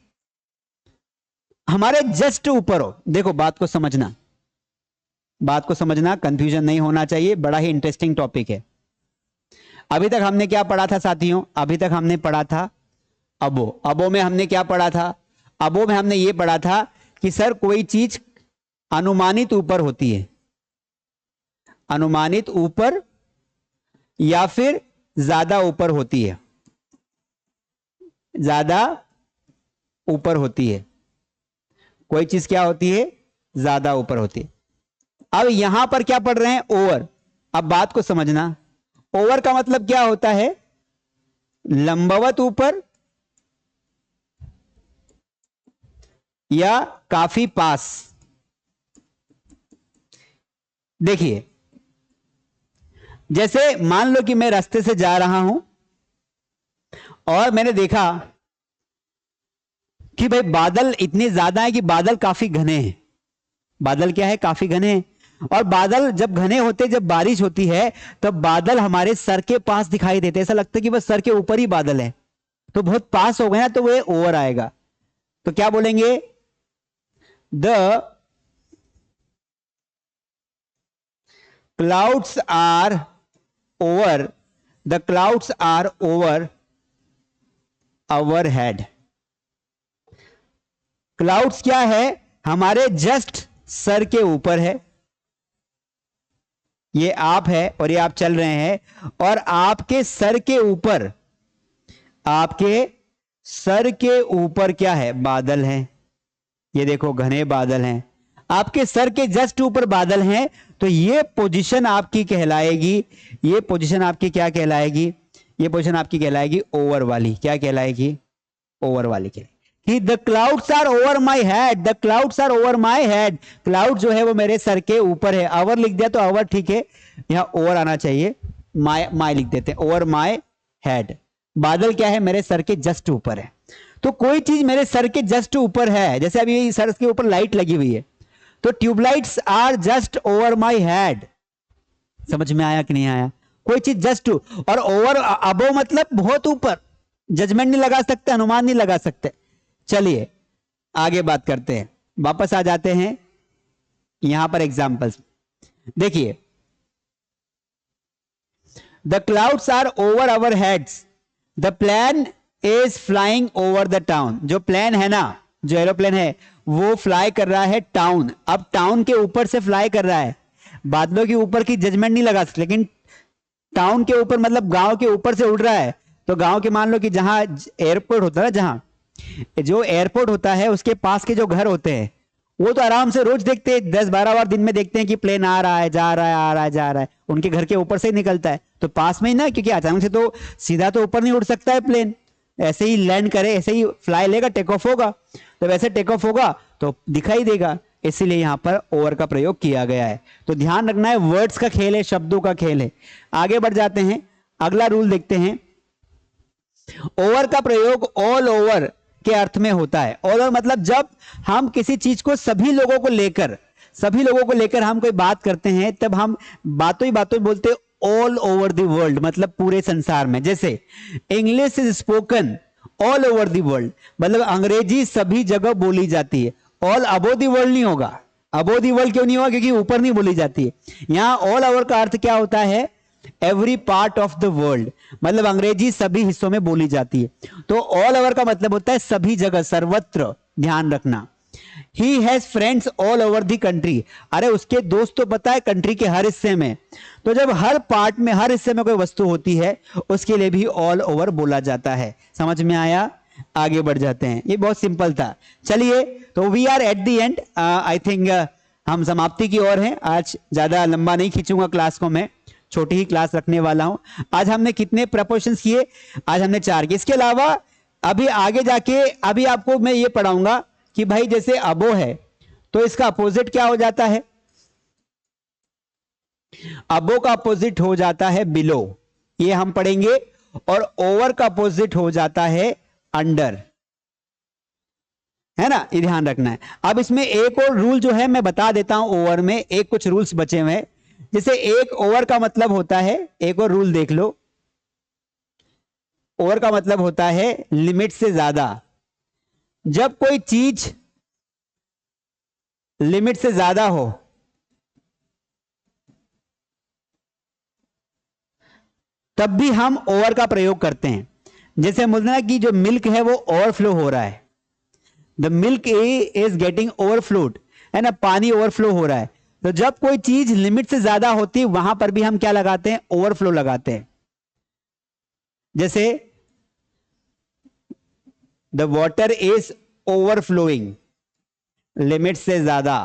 हमारे जस्ट ऊपर हो, देखो बात को समझना, कंफ्यूजन नहीं होना चाहिए, बड़ा ही इंटरेस्टिंग टॉपिक है। अभी तक हमने क्या पढ़ा था साथियों? अभी तक हमने पढ़ा था अबो में हमने क्या पढ़ा था? अबो में हमने ये पढ़ा था कि सर कोई चीज अनुमानित ऊपर होती है, अनुमानित ऊपर या फिर ज्यादा ऊपर होती है, ज्यादा ऊपर होती है। कोई चीज क्या होती है? ज्यादा ऊपर होती है। अब यहां पर क्या पढ़ रहे हैं? ओवर। अब बात को समझना, ओवर का मतलब क्या होता है? लंबवत ऊपर या काफी पास। देखिए जैसे मान लो कि मैं रास्ते से जा रहा हूं और मैंने देखा कि भाई बादल इतने ज्यादा है कि बादल काफी घने हैं। बादल क्या है? काफी घने हैं। और बादल जब घने होते, जब बारिश होती है तब बादल हमारे सर के पास दिखाई देते, ऐसा लगता है कि बस सर के ऊपर ही बादल है। तो बहुत पास हो गए ना, तो वो ओवर आएगा। तो क्या बोलेंगे? The clouds are over, the clouds are over our head. Clouds क्या है? हमारे जस्ट सर के ऊपर है। ये आप है और ये आप चल रहे हैं और आपके सर के ऊपर, आपके सर के ऊपर क्या है? बादल है। ये देखो घने बादल हैं, आपके सर के जस्ट ऊपर बादल हैं। तो ये पोजीशन आपकी कहलाएगी, ये पोजीशन आपकी क्या कहलाएगी? ये पोजीशन आपकी कहलाएगी ओवर वाली। क्या कहलाएगी? ओवर वाली कहलाएगी। कि the clouds are over my head, the clouds are over my head. Cloud जो है वो मेरे सर के ऊपर है। ओवर लिख दिया तो ओवर ठीक है, यहां ओवर आना चाहिए, माई लिख देते हैं, ओवर माई हेड। बादल क्या है? मेरे सर के जस्ट ऊपर है। तो कोई चीज मेरे सर के जस्ट ऊपर है, जैसे अभी सर के ऊपर लाइट लगी हुई है, तो tubelights are just over my head. समझ में आया कि नहीं आया? कोई चीज जस्ट, और ओवर अबो मतलब बहुत ऊपर। जजमेंट नहीं लगा सकते, अनुमान नहीं लगा सकते। चलिए आगे बात करते हैं, वापस आ जाते हैं यहां पर एग्जांपल्स। देखिए the clouds are over our heads, the plane is flying over the town. जो प्लेन है ना, जो एरोप्लेन है वो फ्लाई कर रहा है टाउन। अब टाउन के ऊपर से फ्लाई कर रहा है, बादलों के ऊपर की जजमेंट नहीं लगा सकते, लेकिन टाउन के ऊपर मतलब गांव के ऊपर से उड़ रहा है। तो गांव के मान लो कि जहां एयरपोर्ट होता है, जहां जो एयरपोर्ट होता है उसके पास के जो घर होते हैं वो तो आराम से रोज देखते हैं, 10-12 बार दिन में देखते हैं कि प्लेन आ रहा है, जा रहा है, आ रहा है, जा रहा है। उनके घर के ऊपर से ही निकलता है, तो पास में ही ना, क्योंकि अचानक से तो सीधा तो ऊपर नहीं उड़ सकता है प्लेन। ऐसे ही लैंड करे, ऐसे ही फ्लाई लेगा, टेक ऑफ होगा, तो वैसे टेक ऑफ होगा तो दिखाई देगा। इसीलिए यहां पर ओवर का प्रयोग किया गया है। तो ध्यान रखना है, वर्ड्स का खेल है, शब्दों का खेल है। आगे बढ़ जाते हैं, अगला रूल देखते हैं। ओवर का प्रयोग ऑल ओवर के अर्थ में होता है। ऑल ओवर मतलब जब हम किसी चीज को सभी लोगों को लेकर हम कोई बात करते हैं, तब हम बातों ही बातों में बोलते हैं ऑल ओवर द वर्ल्ड, मतलब पूरे संसार में। जैसे English is spoken all over the world, मतलब अंग्रेजी सभी जगह बोली जाती है। ऑल अबो द वर्ल्ड नहीं होगा। अबो द वर्ल्ड क्यों नहीं होगा? क्योंकि ऊपर नहीं बोली जाती है। यहां ऑल ओवर का अर्थ क्या होता है? Every part of the world, मतलब अंग्रेजी सभी हिस्सों में बोली जाती है। तो ऑल ओवर का मतलब होता है सभी जगह, सर्वत्र। ध्यान रखना, he has friends all over the country, अरे उसके दोस्त तो पता है कंट्री के हर हिस्से में। तो जब हर पार्ट में, हर हिस्से में कोई वस्तु होती है उसके लिए भी ऑल ओवर बोला जाता है। समझ में आया? आगे बढ़ जाते हैं, ये बहुत सिंपल था। चलिए, तो we are at the end, I think हम समाप्ति की ओर हैं। आज ज्यादा लंबा नहीं खींचूंगा क्लास को, मैं छोटी ही क्लास रखने वाला हूं। आज हमने कितने प्रपोजिशंस किए? आज हमने 4 किए। इसके अलावा अभी आगे जाके अभी आपको मैं ये पढ़ाऊंगा कि भाई जैसे अबो है तो इसका अपोजिट क्या हो जाता है? अबो का अपोजिट हो जाता है बिलो, ये हम पढ़ेंगे। और ओवर का अपोजिट हो जाता है अंडर, है ना? ये ध्यान रखना है। अब इसमें एक और रूल जो है मैं बता देता हूं, ओवर में एक कुछ रूल्स बचे हुए हैं। जैसे एक ओवर का मतलब होता है, एक और रूल देख लो, ओवर का मतलब होता है लिमिट से ज्यादा। जब कोई चीज लिमिट से ज्यादा हो तब भी हम ओवर का प्रयोग करते हैं। जैसे बोलना कि जो मिल्क है वो ओवरफ्लो हो रहा है, the milk is getting overflowed, है ना? पानी ओवरफ्लो हो रहा है। तो जब कोई चीज लिमिट से ज्यादा होती है वहां पर भी हम क्या लगाते हैं? ओवरफ्लो लगाते हैं। जैसे the water is overflowing, limit से ज्यादा।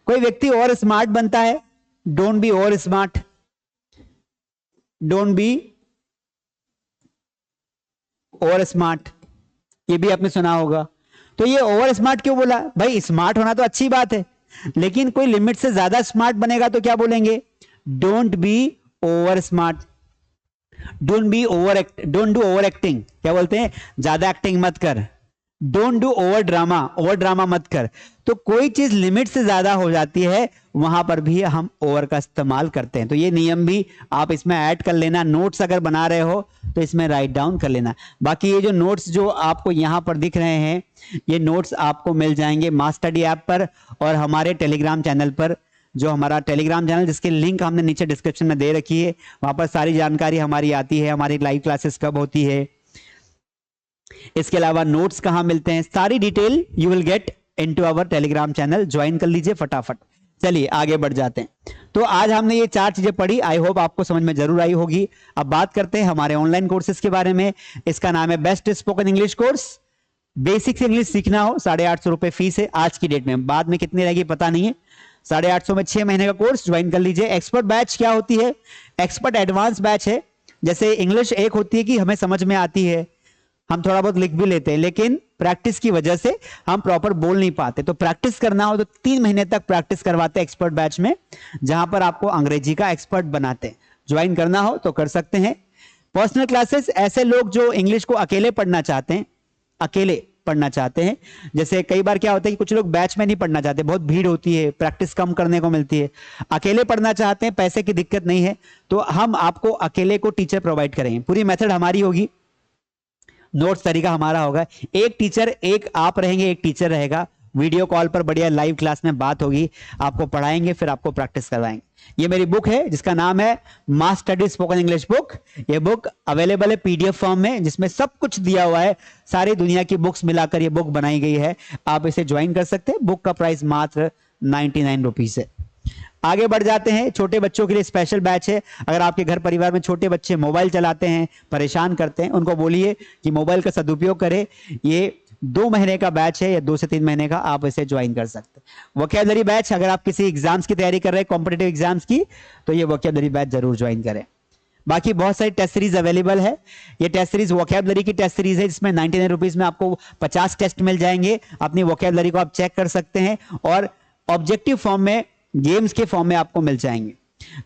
कोई व्यक्ति और स्मार्ट बनता है, don't be over smart, don't be over smart, ये भी आपने सुना होगा। तो ये ओवर स्मार्ट क्यों बोला? भाई स्मार्ट होना तो अच्छी बात है, लेकिन कोई लिमिट से ज्यादा स्मार्ट बनेगा तो क्या बोलेंगे? Don't be over smart, don't be over act, don't do over acting, क्या बोलते हैं? ज्यादा एक्टिंग मत कर। Don't do over drama, over drama मत कर। तो कोई चीज लिमिट से ज्यादा हो जाती है वहां पर भी हम ओवर का इस्तेमाल करते हैं। तो ये नियम भी आप इसमें ऐड कर लेना। नोट्स अगर बना रहे हो तो इसमें राइट डाउन कर लेना। बाकी ये जो नोट्स जो आपको यहां पर दिख रहे हैं, ये नोट्स आपको मिल जाएंगे मास स्टडी ऐप पर और हमारे टेलीग्राम चैनल पर। जो हमारा टेलीग्राम चैनल, जिसके लिंक हमने नीचे डिस्क्रिप्शन में दे रखी है, वहां पर सारी जानकारी हमारी आती है, हमारी लाइव क्लासेस कब होती है, इसके अलावा नोट्स कहां मिलते हैं, सारी detail you will get into our Telegram channel. Join कर लीजिए फटाफट। चलिए आगे बढ़ जाते हैं। तो आज हमने ये 4 चीजें पढ़ी, आई होप आपको समझ में जरूर आई होगी। अब बात करते हैं हमारे ऑनलाइन कोर्सेज के बारे में। इसका नाम है best spoken English course. Basic English सीखना हो 850 रुपए फीस है आज की डेट में, बाद में कितनी रहेगी पता नहीं है। 850 में 6 महीने का कोर्स ज्वाइन कर लीजिए। एक्सपर्ट बैच क्या होती है? एक्सपर्ट एडवांस बैच है। जैसे इंग्लिश एक होती है कि हमें समझ में आती है, हम थोड़ा बहुत लिख भी लेते हैं, लेकिन प्रैक्टिस की वजह से हम प्रॉपर बोल नहीं पाते। तो प्रैक्टिस करना हो तो 3 महीने तक प्रैक्टिस करवाते हैं एक्सपर्ट बैच में, जहां पर आपको अंग्रेजी का एक्सपर्ट बनाते हैं। ज्वाइन करना हो तो कर सकते हैं। पर्सनल क्लासेस, ऐसे लोग जो इंग्लिश को अकेले पढ़ना चाहते हैं, अकेले पढ़ना चाहते हैं। जैसे कई बार क्या होता है कि कुछ लोग बैच में नहीं पढ़ना चाहते, बहुत भीड़ होती है, प्रैक्टिस कम करने को मिलती है, अकेले पढ़ना चाहते हैं, पैसे की दिक्कत नहीं है, तो हम आपको अकेले को टीचर प्रोवाइड करेंगे। पूरी मेथड हमारी होगी, नोट्स तरीका हमारा होगा। एक टीचर, एक आप रहेंगे, एक टीचर रहेगा। वीडियो कॉल पर बढ़िया लाइव क्लास में बात होगी, आपको पढ़ाएंगे, फिर आपको प्रैक्टिस करवाएंगे। ये मेरी बुक है जिसका नाम है मास स्टडी स्पोकन इंग्लिश बुक। ये बुक अवेलेबल है पीडीएफ फॉर्म में, जिसमें सब कुछ दिया हुआ है, सारी दुनिया की बुक्स मिलाकर ये बुक बनाई गई है। आप इसे ज्वाइन कर सकते हैं। बुक का प्राइस मात्र 99 रुपीज है। आगे बढ़ जाते हैं। छोटे बच्चों के लिए स्पेशल बैच है। अगर आपके घर परिवार में छोटे बच्चे मोबाइल चलाते हैं, परेशान करते हैं, उनको बोलिए कि मोबाइल का सदुपयोग करें। ये 2 महीने का बैच है या 2 से 3 महीने का, आप इसे ज्वाइन कर सकते हैं। वोकैबुलरी बैच, अगर आप किसी एग्जाम्स की तैयारी कर रहे हैं, कॉम्पिटेटिव एग्जाम्स की, तो ये वोकैबुलरी बैच जरूर ज्वाइन करें। बाकी बहुत सारी टेस्ट सीरीज अवेलेबल है। ये टेस्ट सीरीज वोकैबुलरी की टेस्ट सीरीज है, जिसमें 99 रुपीज में आपको 50 टेस्ट मिल जाएंगे। अपनी वोकैबुलरी को आप चेक कर सकते हैं और ऑब्जेक्टिव फॉर्म में, गेम्स के फॉर्म में आपको मिल जाएंगे।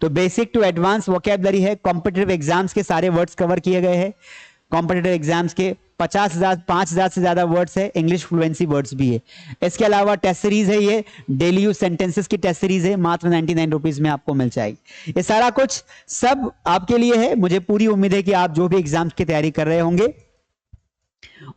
तो बेसिक टू एडवांस वोकैबुलरी है। कॉम्पिटिटिव एग्जाम्स के सारे वर्ड्स कवर किए गए हैं। कॉम्पिटिटिव एग्जाम्स के 5000 से ज्यादा वर्ड्स है, इंग्लिश फ्लुएंसी वर्ड्स भी है। इसके अलावा टेस्ट सीरीज है, ये डेली यूज सेंटेंसेस की टेस्ट सीरीज है, मात्र 99 रुपीज में आपको मिल जाएगी। ये सारा कुछ सब आपके लिए है। मुझे पूरी उम्मीद है कि आप जो भी एग्जाम्स की तैयारी कर रहे होंगे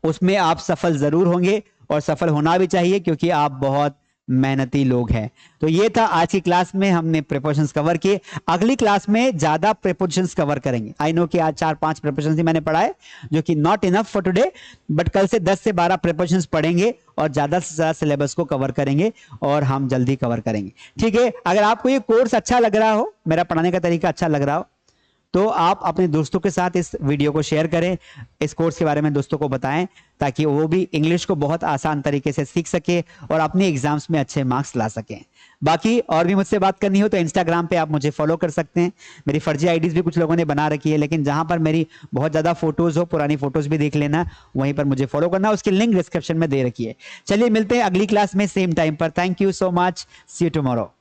उसमें आप सफल जरूर होंगे, और सफल होना भी चाहिए, क्योंकि आप बहुत मेहनती लोग हैं। तो ये था आज की क्लास में, हमने प्रीपोजिशंस कवर किए। अगली क्लास में ज्यादा प्रीपोजिशंस कवर करेंगे। आई नो कि आज 4-5 प्रीपोजिशंस ही मैंने पढ़ाए, जो कि not enough for today, but कल से 10 से 12 प्रीपोजिशंस पढ़ेंगे और ज्यादा से ज्यादा सिलेबस को कवर करेंगे और हम जल्दी कवर करेंगे। ठीक है, अगर आपको ये कोर्स अच्छा लग रहा हो, मेरा पढ़ाने का तरीका अच्छा लग रहा हो, तो आप अपने दोस्तों के साथ इस वीडियो को शेयर करें, इस कोर्स के बारे में दोस्तों को बताएं, ताकि वो भी इंग्लिश को बहुत आसान तरीके से सीख सके और अपने एग्जाम्स में अच्छे मार्क्स ला सकें। बाकी और भी मुझसे बात करनी हो तो इंस्टाग्राम पे आप मुझे फॉलो कर सकते हैं। मेरी फर्जी आईडीज भी कुछ लोगों ने बना रखी है, लेकिन जहां पर मेरी बहुत ज्यादा फोटोज हो, पुरानी फोटोज भी देख लेना, वहीं पर मुझे फॉलो करना, उसकी लिंक डिस्क्रिप्शन में दे रखी है। चलिए मिलते हैं अगली क्लास में सेम टाइम पर। Thank you so much, see you tomorrow.